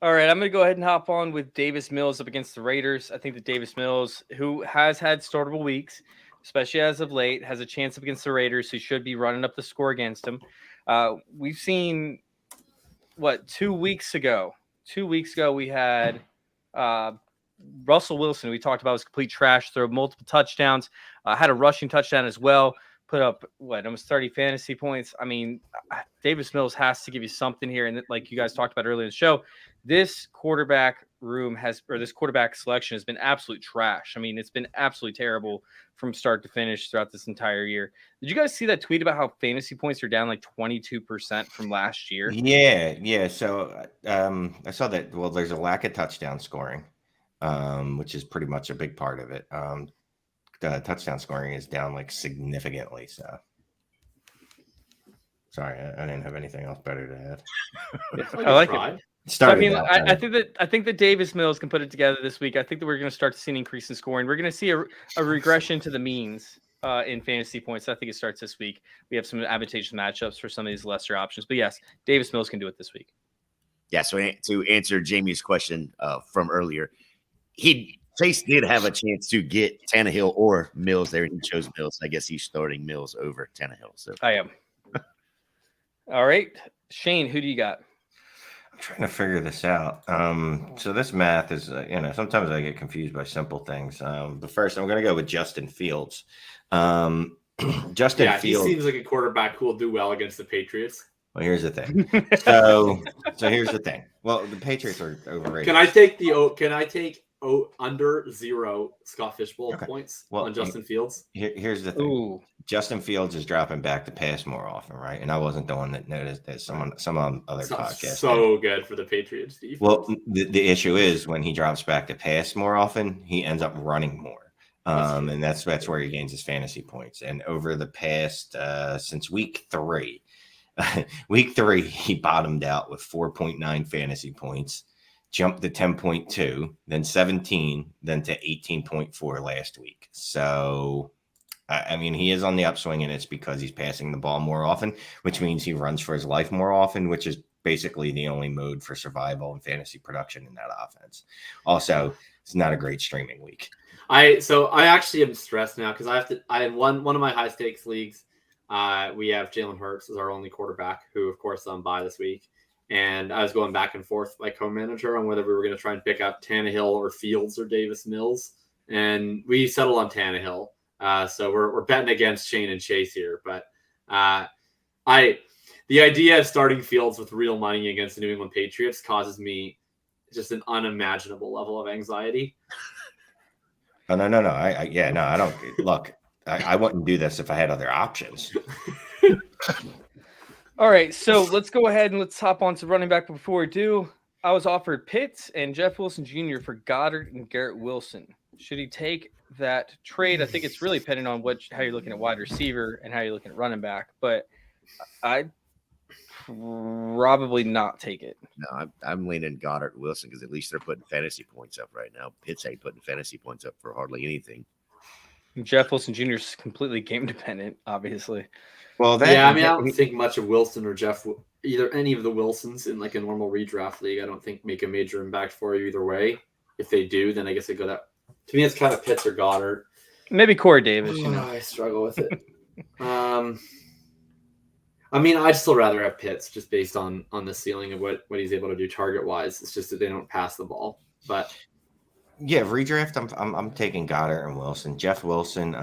All right, I'm going to go ahead and hop on with Davis Mills up against the Raiders. I think that Davis Mills, who has had startable weeks, especially as of late, has a chance up against the Raiders, who should be running up the score against him. We've seen, 2 weeks ago? 2 weeks ago, we had Russell Wilson, we talked about, was complete trash, throw multiple touchdowns, had a rushing touchdown as well, put up, almost 30 fantasy points. I mean, Davis Mills has to give you something here. And like you guys talked about earlier in the show, this quarterback this quarterback selection has been absolute trash. I mean, it's been absolutely terrible from start to finish throughout this entire year. Did you guys see that tweet about how fantasy points are down like 22% from last year? Yeah. So I saw that. Well, there's a lack of touchdown scoring, which is pretty much a big part of it. The touchdown scoring is down like significantly. So sorry, I didn't have anything else better to add. I like it. I think that Davis Mills can put it together this week. I think that we're going to start to see an increase in scoring. We're going to see a regression to the means in fantasy points. I think it starts this week. We have some advantageous matchups for some of these lesser options. But yes, Davis Mills can do it this week. Yeah. So to answer Jamie's question from earlier, Chase did have a chance to get Tannehill or Mills there, and he chose Mills. I guess he's starting Mills over Tannehill. So I am. All right, Shane, who do you got? I'm trying to figure this out. So this math is, sometimes I get confused by simple things. But first, I'm going to go with Justin Fields. Fields. He seems like a quarterback who will do well against the Patriots. Well, here's the thing. So here's the thing. Well, the Patriots are overrated. Can I take under 0 Scott Fishbowl points on Justin Fields? Here's the thing. Ooh. Justin Fields is dropping back to pass more often, right? And I wasn't the one that noticed that. Some other podcast. So good for the Patriots defense. Well, the issue is when he drops back to pass more often, he ends up running more. And that's where he gains his fantasy points. And over the past since week 3, he bottomed out with 4.9 fantasy points. Jumped to 10.2, then 17, then to 18.4 last week. So, I mean, he is on the upswing, and it's because he's passing the ball more often, which means he runs for his life more often, which is basically the only mode for survival and fantasy production in that offense. Also, it's not a great streaming week. I actually am stressed now because I have one of my high stakes leagues. We have Jalen Hurts as our only quarterback, who of course I'm by this week. And I was going back and forth with my co-manager on whether we were going to try and pick up Tannehill or Fields or Davis Mills. And we settled on Tannehill. So we're betting against Shane and Chase here. But the idea of starting Fields with real money against the New England Patriots causes me just an unimaginable level of anxiety. Oh, no. I don't. Look, I wouldn't do this if I had other options. All right, so let's go ahead and let's hop on to running back before we do. I was offered Pitts and Jeff Wilson Jr. for Goddard and Garrett Wilson. Should he take that trade? I think it's really dependent on how you're looking at wide receiver and how you're looking at running back. But I'd probably not take it. No, I'm leaning Goddard and Wilson because at least they're putting fantasy points up right now. Pitts ain't putting fantasy points up for hardly anything. Jeff Wilson Jr. is completely game dependent, obviously. Well, I don't think much of Wilson or either any of the Wilsons in like a normal redraft league. I don't think make a major impact for you either way. If they do, then I guess they go that. To me, it's kind of Pitts or Goddard. Maybe Corey Davis. I struggle with it. I mean, I'd still rather have Pitts just based on the ceiling of what he's able to do target wise. It's just that they don't pass the ball. But yeah, redraft. I'm taking Goddard and Wilson. Jeff Wilson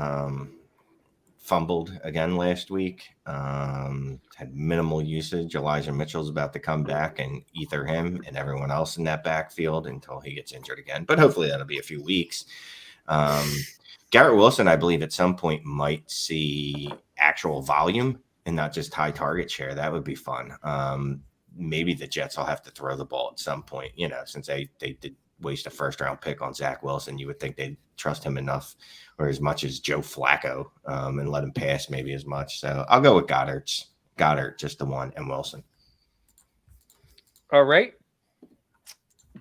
fumbled again last week. Had minimal usage. Elijah Mitchell's about to come back and ether him and everyone else in that backfield until he gets injured again. But hopefully that'll be a few weeks. Garrett Wilson, I believe, at some point might see actual volume and not just high target share. That would be fun. Maybe the Jets will have to throw the ball at some point, since they did waste a first-round pick on Zach Wilson. You would think they'd trust him enough or as much as Joe Flacco and let him pass maybe as much. So I'll go with Goddard, just the one, and Wilson. All right.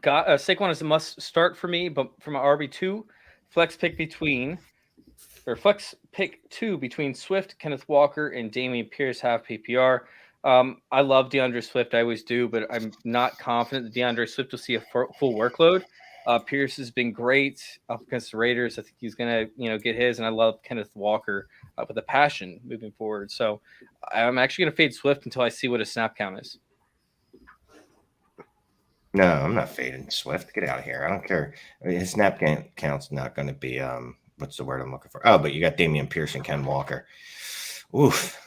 Saquon is a must start for me, but for my RB2, flex pick two between Swift, Kenneth Walker, and Dameon Pierce have PPR. I love DeAndre Swift. I always do, but I'm not confident that DeAndre Swift will see a full workload. Pierce has been great up against the Raiders. I think he's going to, get his, and I love Kenneth Walker with a passion moving forward. So I'm actually going to fade Swift until I see what his snap count is. No, I'm not fading Swift. Get out of here. I don't care. His snap count's not going to be what's the word I'm looking for? Oh, but you got Dameon Pierce and Ken Walker. Oof.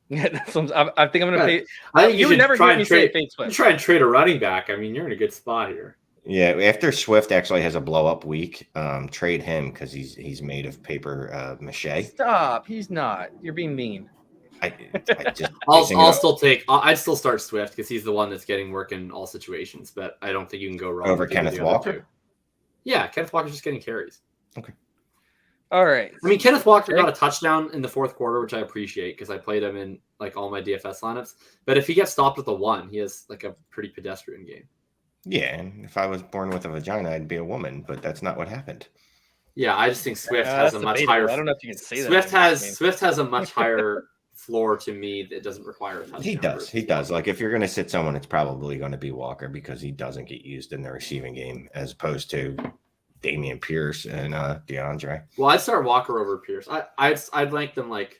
Yeah, that's what I think I'm going to fade. I think you would never hear me say fade Swift. You try and trade a running back. I mean, you're in a good spot here. Yeah, after Swift actually has a blow up week, trade him because he's made of paper mache. Stop. He's not. You're being mean. I'd still start Swift because he's the one that's getting work in all situations, but I don't think you can go wrong over Kenneth Walker. Yeah, Kenneth Walker's just getting carries. Okay. All right. I mean, Kenneth Walker got a touchdown in the fourth quarter, which I appreciate because I played him in like all my DFS lineups. But if he gets stopped with a 1, he has like a pretty pedestrian game. Yeah, and if I was born with a vagina, I'd be a woman, but that's not what happened. Yeah, I just think Swift has a much higher. I don't know if you can say that. Swift has a much higher floor to me that doesn't require a touchdown. He does. Like if you're going to sit someone, it's probably going to be Walker because he doesn't get used in the receiving game as opposed to Dameon Pierce and DeAndre. Well, I'd start Walker over Pierce. I'd rank them like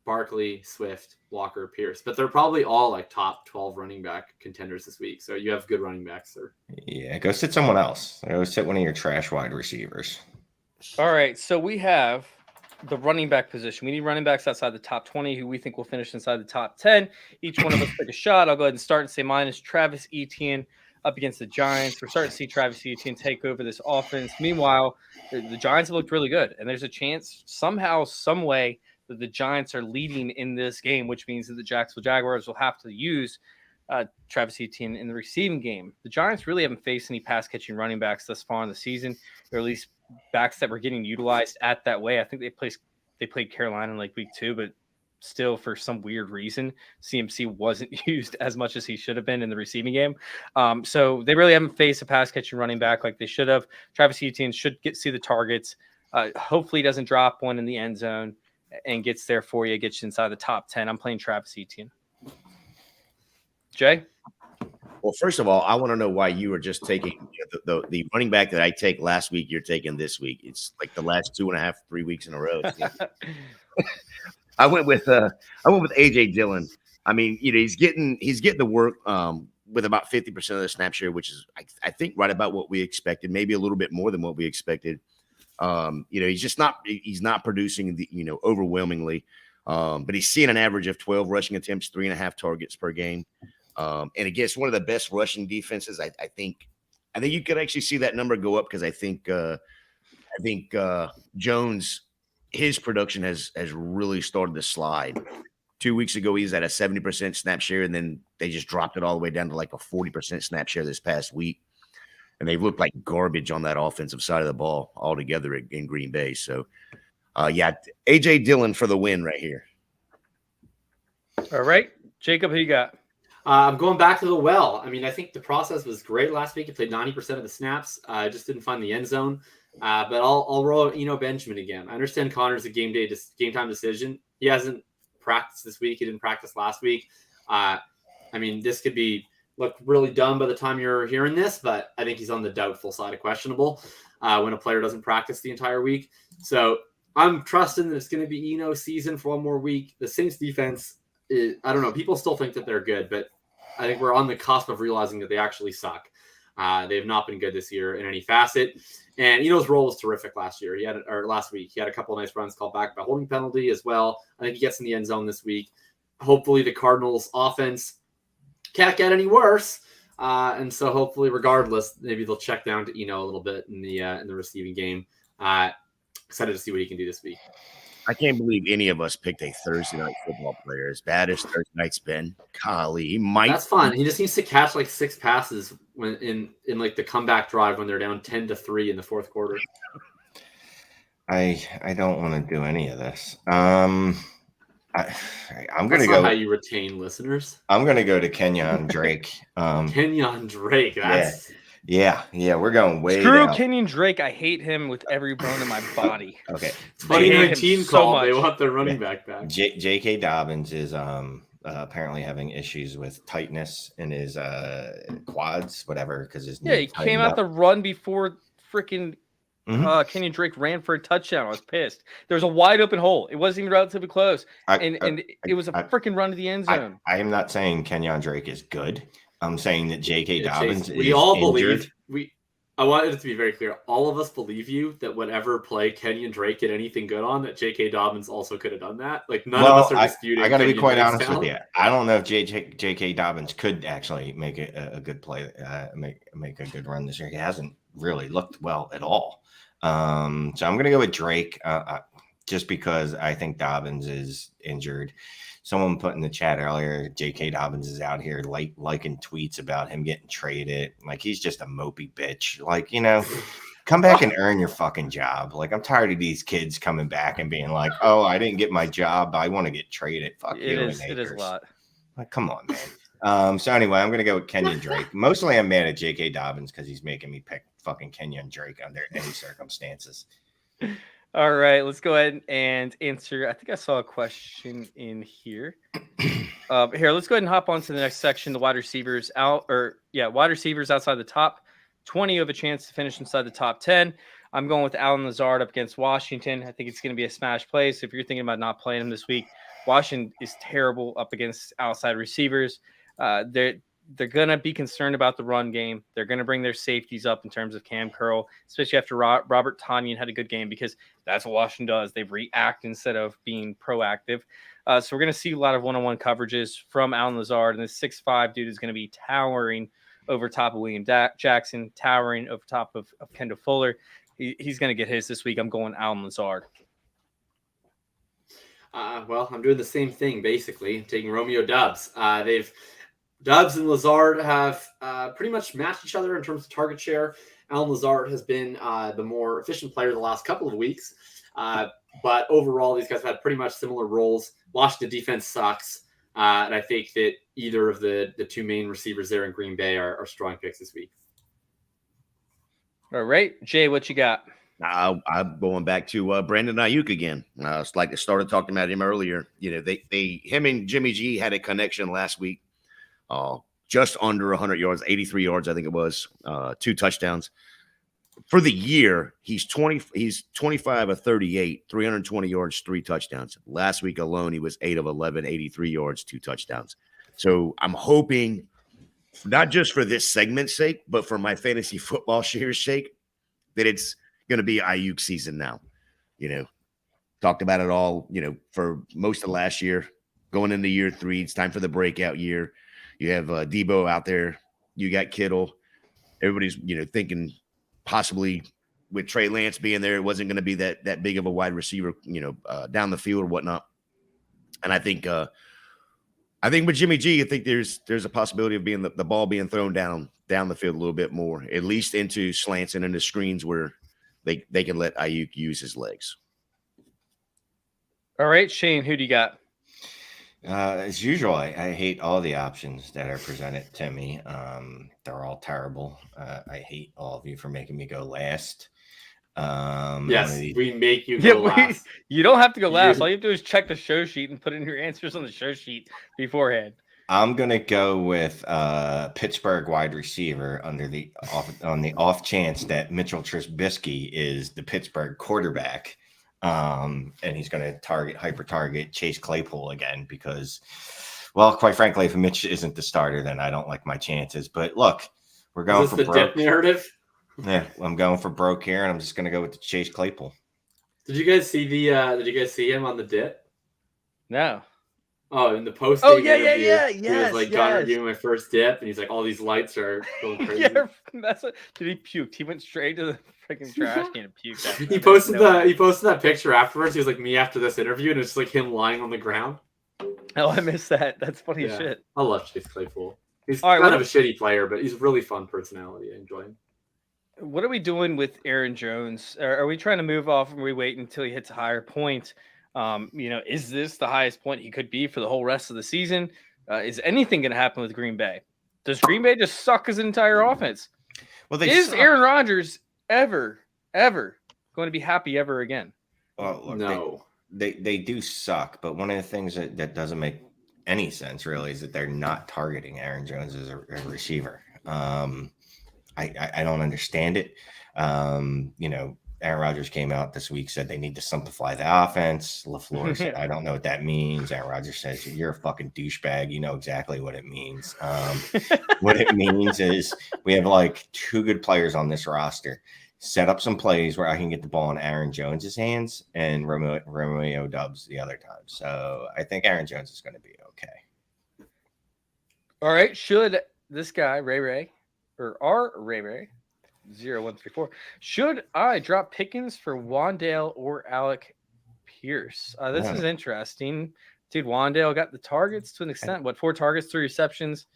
Barkley, Swift, Walker, Pierce, but they're probably all like top 12 running back contenders this week. So you have good running backs there. Yeah, go sit someone else. Go sit one of your trash wide receivers. All right, so we have the running back position. We need running backs outside the top 20 who we think will finish inside the top 10. Each one of us take a shot. I'll go ahead and start and say mine is Travis Etienne up against the Giants. We're starting to see Travis Etienne take over this offense. Meanwhile, the Giants have looked really good, and there's a chance somehow, some way that the Giants are leading in this game, which means that the Jacksonville Jaguars will have to use Travis Etienne in the receiving game. The Giants really haven't faced any pass-catching running backs thus far in the season, or at least backs that were getting utilized at that way. I think they played Carolina in like week 2, but still for some weird reason, CMC wasn't used as much as he should have been in the receiving game. So they really haven't faced a pass-catching running back like they should have. Travis Etienne should see the targets. Hopefully he doesn't drop one in the end zone and gets there for you, gets you inside the top 10. I'm playing Travis Etienne. Jay? Well, first of all, I want to know why you were just taking the running back that I take last week. You're taking this week. It's like the last 2.5, 3 weeks in a row. I went with AJ Dillon. I mean, he's getting the work with about 50% of the snap share, which is I think right about what we expected, maybe a little bit more than what we expected. He's not producing overwhelmingly, but he's seeing an average of 12 rushing attempts, 3.5 targets per game. And against one of the best rushing defenses, I think you could actually see that number go up because I think Jones, his production has really started to slide. 2 weeks ago, he was at a 70% snap share, and then they just dropped it all the way down to like a 40% snap share this past week. And they've looked like garbage on that offensive side of the ball altogether in Green Bay. So, A.J. Dillon for the win right here. All right. Jacob, who you got? I'm going back to the well. I mean, I think the process was great last week. He played 90% of the snaps. Just didn't find the end zone. But I'll roll Benjamin again. I understand Connor's a game time decision. He hasn't practiced this week. He didn't practice last week. I mean, this could look really dumb by the time you're hearing this, but I think he's on the doubtful side of questionable when a player doesn't practice the entire week. So I'm trusting that it's going to be Eno season for one more week. The Saints defense, I don't know. People still think that they're good, but I think we're on the cusp of realizing that they actually suck. They have not been good this year in any facet. And Eno's role was terrific last week. He had a couple of nice runs called back by holding penalty as well. I think he gets in the end zone this week. Hopefully the Cardinals offense can't get any worse. And so hopefully, regardless, maybe they'll check down to Eno a little bit in the receiving game. Excited to see what he can do this week. I can't believe any of us picked a Thursday night football player as bad as Thursday night's been. Golly, he might. That's fun. He just needs to catch like 6 passes when in like the comeback drive when they're down 10-3 in the fourth quarter. I don't want to do any of this. I'm going to go. How you retain listeners? I'm going to go to Kenyon Drake. Kenyon Drake. That's. Yeah, we're going way Screw down. Kenyon Drake. I hate him with every bone in my body. Okay. 2019 so call. much. They want their running back back. J.K. Dobbins is apparently having issues with tightness in his quads, whatever, because his knee Yeah, he came out the run before freaking Kenyon Drake ran for a touchdown. I was pissed. There was a wide open hole. It wasn't even relatively close, and it was a freaking run to the end zone. I am not saying Kenyon Drake is good. I'm saying that J.K. Dobbins is we all injured. I wanted it to be very clear. All of us believe you that whatever play Kenyon Drake did anything good on, that J.K. Dobbins also could have done that. Like none of us are disputing. I got to be quite honest with you. I don't know if J.K. Dobbins could actually make a good play, make a good run this year. He hasn't really looked well at all. So I'm going to go with Drake just because I think Dobbins is injured. Someone put in the chat earlier, J.K. Dobbins is out here liking tweets about him getting traded. Like, he's just a mopey bitch. Like, come back and earn your fucking job. Like, I'm tired of these kids coming back and being like, oh, I didn't get my job. I want to get traded. Fuck you. It is a lot. Like, come on, man. So anyway, I'm going to go with Kenyon Drake. Mostly I'm mad at J.K. Dobbins because he's making me pick fucking Kenyon Drake under any circumstances. All right, let's go ahead and answer. I think I saw a question in here. Here, let's go ahead and hop on to the next section. The wide receivers wide receivers outside the top 20 have a chance to finish inside the top 10. I'm going with Allen Lazard up against Washington. I think it's going to be a smash play. So if you're thinking about not playing him this week, Washington is terrible up against outside receivers. They're going to be concerned about the run game. They're going to bring their safeties up in terms of Cam Curl, especially after Robert Tonyan had a good game, because that's what Washington does. They react instead of being proactive. So we're going to see a lot of one-on-one coverages from Allen Lazard, and this 6'5" dude is going to be towering over top of William Jackson, towering over top of Kendall Fuller. He's going to get his this week. I'm going Allen Lazard. Well, I'm doing the same thing, basically. I'm taking Romeo Doubs. Doubs and Lazard have pretty much matched each other in terms of target share. Allen Lazard has been the more efficient player the last couple of weeks. But overall, these guys have had pretty much similar roles. Washington defense sucks. And I think that either of the two main receivers there in Green Bay are strong picks this week. All right. Jay, what you got? I'm going back to Brandon Ayuk again. It's like I started talking about him earlier. Him and Jimmy G had a connection last week. Just under 100 yards, 83 yards, I think it was, 2 touchdowns. For the year, he's 25 of 38, 320 yards, 3 touchdowns. Last week alone, he was 8 of 11, 83 yards, 2 touchdowns. So I'm hoping, not just for this segment's sake, but for my fantasy football share's sake, that it's going to be Ayuk season now. Talked about it all, for most of last year. Going into year 3, it's time for the breakout year. You have Debo out there. You got Kittle. Everybody's, thinking possibly with Trey Lance being there, it wasn't going to be that big of a wide receiver, down the field or whatnot. And I think I think with Jimmy G, I think there's a possibility of being the ball being thrown down the field a little bit more, at least into slants and into screens where they can let Ayuk use his legs. All right, Shane, who do you got? As usual, I hate all the options that are presented to me. They're all terrible. I hate all of you for making me go last. Yes, we make you go last. You don't have to go last. All you have to do is check the show sheet and put in your answers on the show sheet beforehand. I'm gonna go with Pittsburgh wide receiver on the off chance that Mitchell Trubisky is the Pittsburgh quarterback, and he's gonna hyper target Chase Claypool again because, well, quite frankly, if Mitch isn't the starter, then I don't like my chances. But look, we're going for broke. Dip narrative. Yeah, I'm going for broke here, and I'm just gonna go with the Chase Claypool. Did you guys see Did you guys see him on the dip? No. Oh, in the post. Oh yeah. He was like, "Got doing my first dip," and he's like, "All these lights are going crazy." Yeah, did he puke? He went straight to the freaking trash can and puked. After He posted that picture afterwards. He was like, "Me after this interview," and it's like him lying on the ground. Oh, I missed that. That's funny as shit. I love Chase Claypool. He's kind of a shitty player, but he's a really fun personality. I enjoy him. What are we doing with Aaron Jones? Are we trying to move off and we wait until he hits a higher point? Is this the highest point he could be for the whole rest of the season? Is anything going to happen with Green Bay? Does Green Bay just suck his entire offense? Well, Aaron Rodgers ever going to be happy ever again? Well, look, no. They do suck, but one of the things that doesn't make any sense really is that they're not targeting Aaron Jones as a receiver. I don't understand it. Aaron Rodgers came out this week, said they need to simplify the offense. LaFleur said, I don't know what that means. Aaron Rodgers says, you're a fucking douchebag. You know exactly what it means. What it means is we have like two good players on this roster. Set up some plays where I can get the ball in Aaron Jones's hands and Romeo Doubs the other time. So I think Aaron Jones is going to be okay. All right. Should this guy, Ray, 0134, should I drop Pickens for Wan'Dale or Alec Pierce? This is interesting. Dude, Wan'Dale got the targets to an extent. 4 targets, 3 receptions.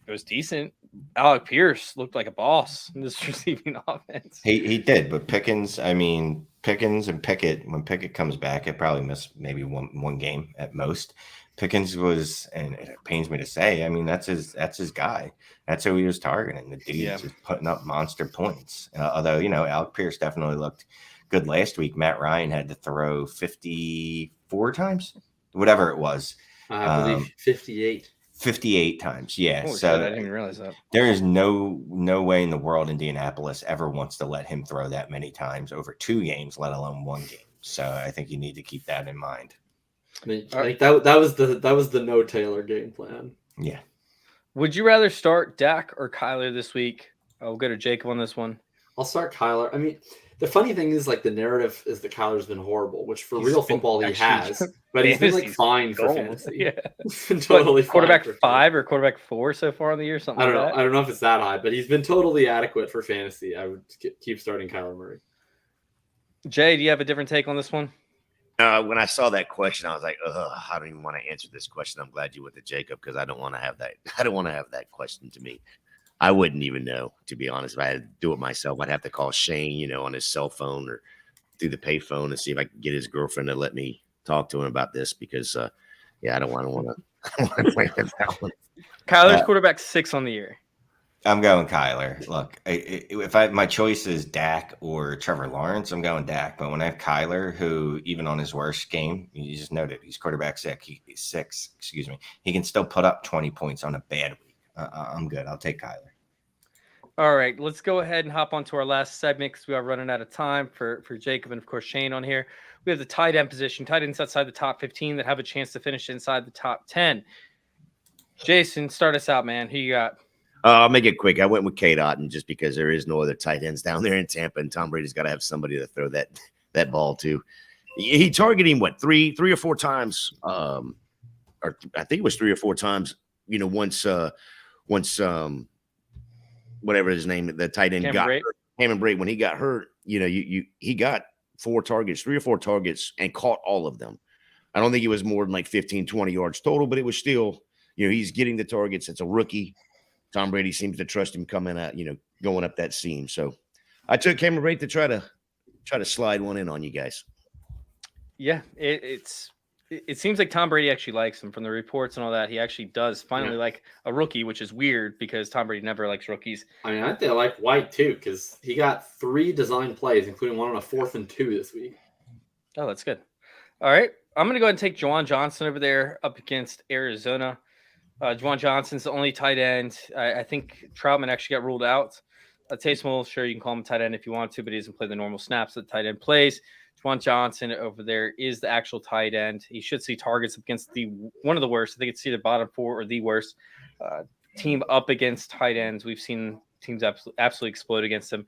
It was decent. Alec Pierce looked like a boss in this receiving offense. He did, but Pickens and Pickett, when Pickett comes back, it probably missed maybe one game at most. Pickens was, and it pains me to say, I mean, that's his guy. That's who he was targeting. The dude's just putting up monster points. Although, Alec Pierce definitely looked good last week. Matt Ryan had to throw 54 times, whatever it was. I believe 58. 58 times, yeah. Oh, so God, I didn't even realize that. There is no way in the world Indianapolis ever wants to let him throw that many times over 2 games, let alone 1 game. So I think you need to keep that in mind. I mean, like that was the no Taylor game plan. Yeah. Would you rather start Dak or Kyler this week? I'll go to Jacob on this one. I'll start Kyler. I mean, the funny thing is, like, the narrative is that Kyler's been horrible, which for real football he has, but he's been like fine for fantasy. Yeah, he's been totally fine. Quarterback 5 or quarterback 4 so far in the year, something. I don't know if it's that high, but he's been totally adequate for fantasy. I would keep starting Kyler Murray. Jay, do you have a different take on this one? When I saw that question, I was like, I don't even want to answer this question. I'm glad you went to Jacob because I don't want to have that. I don't want to have that question to me. I wouldn't even know, to be honest. If I had to do it myself, I'd have to call Shane, on his cell phone or through the pay phone and see if I could get his girlfriend to let me talk to him about this because, I don't want to play with that one. Kyler's quarterback 6 on the year. I'm going Kyler. Look, if my choice is Dak or Trevor Lawrence, I'm going Dak. But when I have Kyler, who even on his worst game, you just noted he's quarterback 6. He's 6. Excuse me. He can still put up 20 points on a bad week. I'm good. I'll take Kyler. All right, let's go ahead and hop on to our last segment because we are running out of time for Jacob and, of course, Shane on here. We have the tight end position, tight ends outside the top 15 that have a chance to finish inside the top 10. Jason, start us out, man. Who you got? I'll make it quick. I went with K. Otten just because there is no other tight ends down there in Tampa, and Tom Brady's got to have somebody to throw that ball to. He targeted him, three or four times, or I think it was 3 or 4 times, once whatever his name, the tight end got hurt. Cameron Brate, when he got hurt, he got 3 or 4 targets and caught all of them. I don't think it was more than like 15, 20 yards total, but it was still, he's getting the targets. It's a rookie. Tom Brady seems to trust him coming out, going up that seam. So I took Cameron Brate to try to slide one in on you guys. Yeah, it seems like Tom Brady actually likes him from the reports and all that. He actually does finally like a rookie, which is weird because Tom Brady never likes rookies. I mean, I think I like White too because he got 3 design plays, including one on a 4th and 2 this week. Oh, that's good. All right, I'm going to go ahead and take Juwan Johnson over there up against Arizona. Juwan Johnson's the only tight end. I think Troutman actually got ruled out. Taysom, sure, you can call him tight end if you want to, but he doesn't play the normal snaps that tight end plays. Juwan Johnson over there is the actual tight end. He should see targets against one of the worst. I think it's either bottom 4 or the worst team up against tight ends. We've seen teams absolutely explode against him.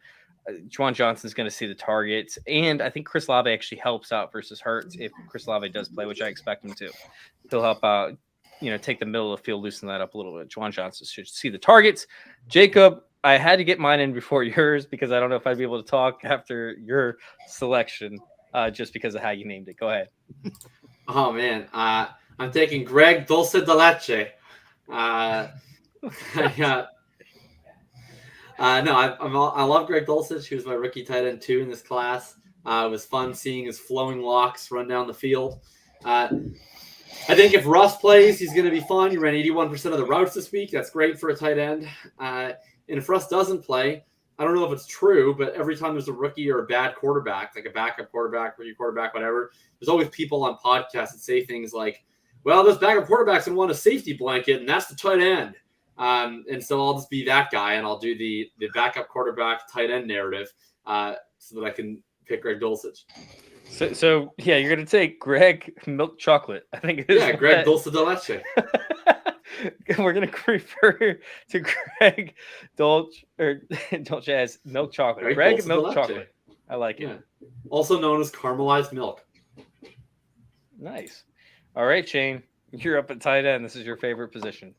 Juwan Johnson's going to see the targets, and I think Chris Olave actually helps out versus Hurts if Chris Olave does play, which I expect him to. He'll help out, take the middle of the field, loosen that up a little bit. Juwan Johnson should see the targets. Jacob, I had to get mine in before yours because I don't know if I'd be able to talk after your selection just because of how you named it. Go ahead. Oh, man. I'm taking Greg Dulce de Leche. I love Greg Dulcich. He was my rookie tight end too in this class. It was fun seeing his flowing locks run down the field. I think if Russ plays, he's going to be fun. He ran 81% of the routes this week. That's great for a tight end. And if Russ doesn't play, I don't know if it's true, but every time there's a rookie or a bad quarterback, like a backup quarterback, rookie quarterback, whatever, there's always people on podcasts that say things like, well, this backup quarterback's going to want a safety blanket, and that's the tight end. And so I'll just be that guy, and I'll do the backup quarterback tight end narrative so that I can pick Greg Dulcich. So yeah, you're going to take Greg Milk Chocolate. I think it is. Yeah, Greg Dulce de Leche. We're going to refer to Greg Dolce as Milk Chocolate. Greg Milk Chocolate. I like it. Yeah. Also known as caramelized milk. Nice. All right, Shane. You're up at tight end. This is your favorite position.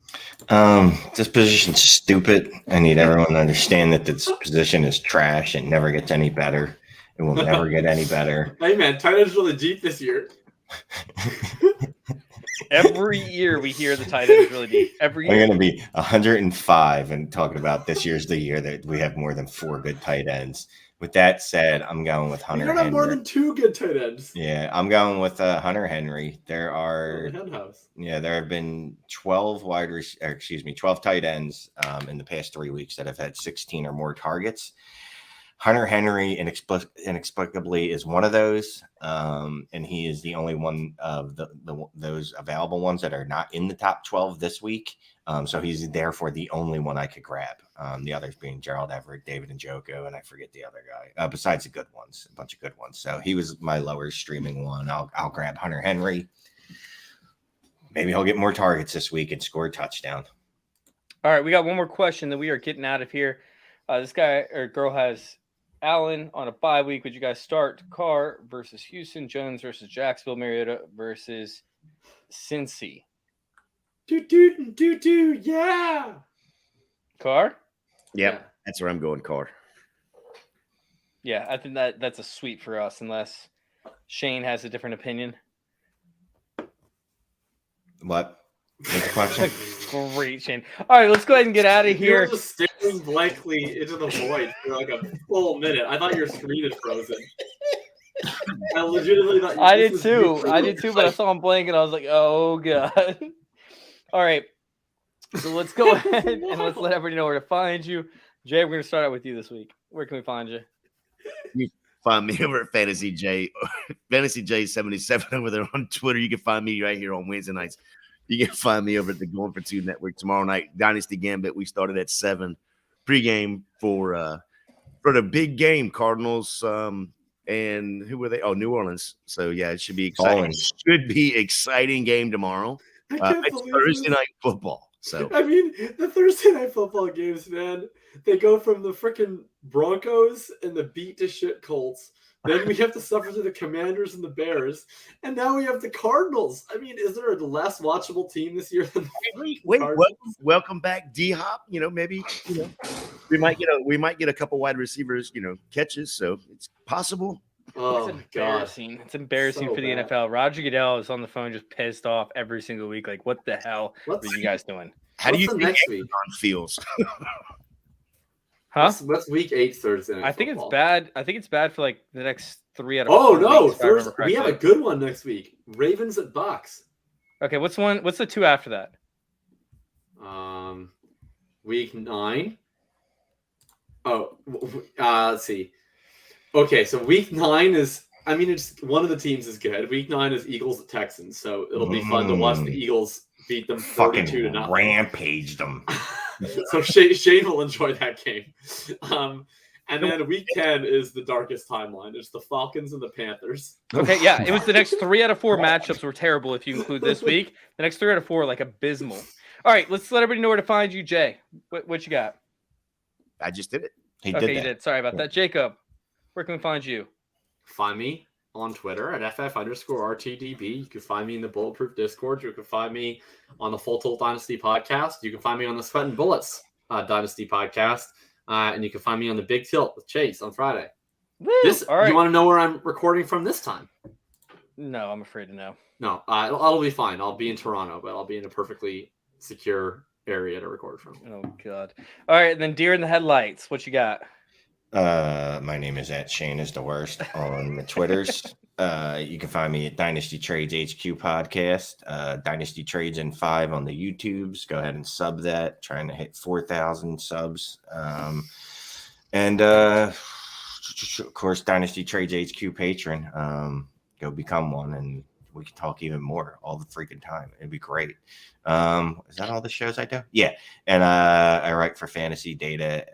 This position's stupid. I need everyone to understand that this position is trash and never gets any better. It will never get any better. Hey, man, tight end's really deep this year. Every year we hear the tight end is really deep. Every year. I'm going to be 105 and talking about this year's the year that we have more than 4 good tight ends. With that said, I'm going with Hunter Henry. You don't have more than 2 good tight ends. Yeah, I'm going with Hunter Henry. There have been 12 12 tight ends in the past 3 weeks that have had 16 or more targets. Hunter Henry inexplicably is one of those, and he is the only one of those available ones that are not in the top 12 this week. So he's therefore the only one I could grab. The others being Gerald Everett, David Njoku, and I forget the other guy. Besides the good ones, a bunch of good ones. So he was my lower streaming one. I'll grab Hunter Henry. Maybe he'll get more targets this week and score a touchdown. All right, we got one more question that we are getting out of here. This guy or girl has Allen on a bye week. Would you guys start Carr versus Houston, Jones versus Jacksonville, Mariota versus Cincy? Yeah. Carr? Yep. Yeah. That's where I'm going, Carr. Yeah, I think that's a sweep for us unless Shane has a different opinion. What? What's the question? Great, Shane. All right, let's go ahead and get out of here. You were just staring blankly into the void for like a full minute. I thought your screen is frozen. I legitimately thought I did too, but I saw him blank and I was like, oh, God. All right. So let's go ahead and let's let everybody know where to find you. Jay, we're going to start out with you this week. Where can we find you? You find me over at Fantasy J77 over there on Twitter. You can find me right here on Wednesday nights. You can find me over at the Going for Two Network tomorrow night. Dynasty Gambit. We started at 7 pregame for the big game. Cardinals and who were they? Oh, New Orleans. So yeah, it should be exciting. Should be exciting game tomorrow. It's Thursday night football. So I mean, the Thursday night football games, man, they go from the freaking Broncos and the beat to shit Colts. Then we have to suffer through the Commanders and the Bears, and now we have the Cardinals. I mean, is there a less watchable team this year than the welcome back, D-Hop. Maybe we might get a couple wide receivers, catches. So it's possible. Oh It's my god. embarrassing. It's embarrassing So for the bad. NFL. Roger Goodell is on the phone just pissed off every single week. Like, what the hell What's are you guys doing? How do you the think next week? Amazon feels? Huh? What's week 8 Thursday night I think it's football? bad. I think it's bad for like the next 3 out of Oh 4 no, weeks, if I remember Thursday. We have a correctly. good one next week. Ravens at Bucks. Okay, what's the 2 after that? Week 9. Oh, let's see. Okay, so week 9 is. I mean, it's one of the teams is good. Week 9 is Eagles at Texans, so it'll be fun to watch the Eagles beat them 42 to Fucking nothing. rampaged them. So Shane will enjoy that game. And then week 10 is the darkest timeline. It's the Falcons and the Panthers. Okay, yeah, it was the next 3 out of 4 matchups were terrible if you include this week. The next 3 out of 4 are like abysmal. All right, let's let everybody know where to find you, Jay. What you got? I just did it. He Okay, did you that. did. Sorry about that. Jacob, where can we find you? Find me on Twitter at FF_RTDB. You can find me in the Bulletproof Discord. You can find me on the Full Tilt Dynasty podcast. You can find me on the Sweat and Bullets Dynasty podcast. And you can find me on the Big Tilt with Chase on Friday. Woo! All right. You want to know where I'm recording from this time? No, I'm afraid to know. No, it'll be fine. I'll be in Toronto, but I'll be in a perfectly secure area to record from. Oh God! All right, and then Deer in the Headlights. What you got? My name is @Shane is the worst on the Twitters. You can find me at Dynasty Trades HQ podcast, Dynasty Trades in 5 on the YouTubes. Go ahead and sub that. Trying to hit 4,000 subs. And of course, Dynasty Trades HQ patron. Go become one, and we can talk even more all the freaking time. It'd be great. Is that all the shows I do? Yeah, and I write for Fantasy Data.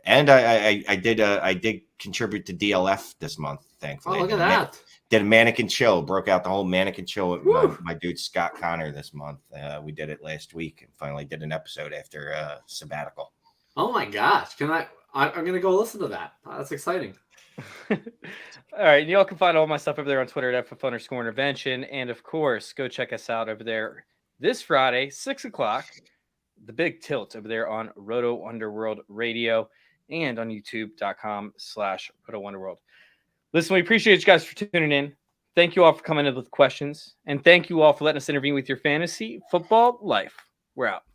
And I did contribute to DLF this month, thankfully. Oh, look at that. Did a mannequin chill, broke out the whole mannequin chill with my dude Scott Connor this month. We did it last week and finally did an episode after sabbatical. Oh my gosh. I'm going to go listen to that. That's exciting. All right, and y'all can find all my stuff over there on Twitter at @FF_intervention. And of course, go check us out over there this Friday, 6 o'clock, the Big Tilt over there on Roto Underworld Radio and on youtube.com/Roto Underworld. Listen, we appreciate you guys for tuning in. Thank you all for coming in with questions. And thank you all for letting us intervene with your fantasy football life. We're out.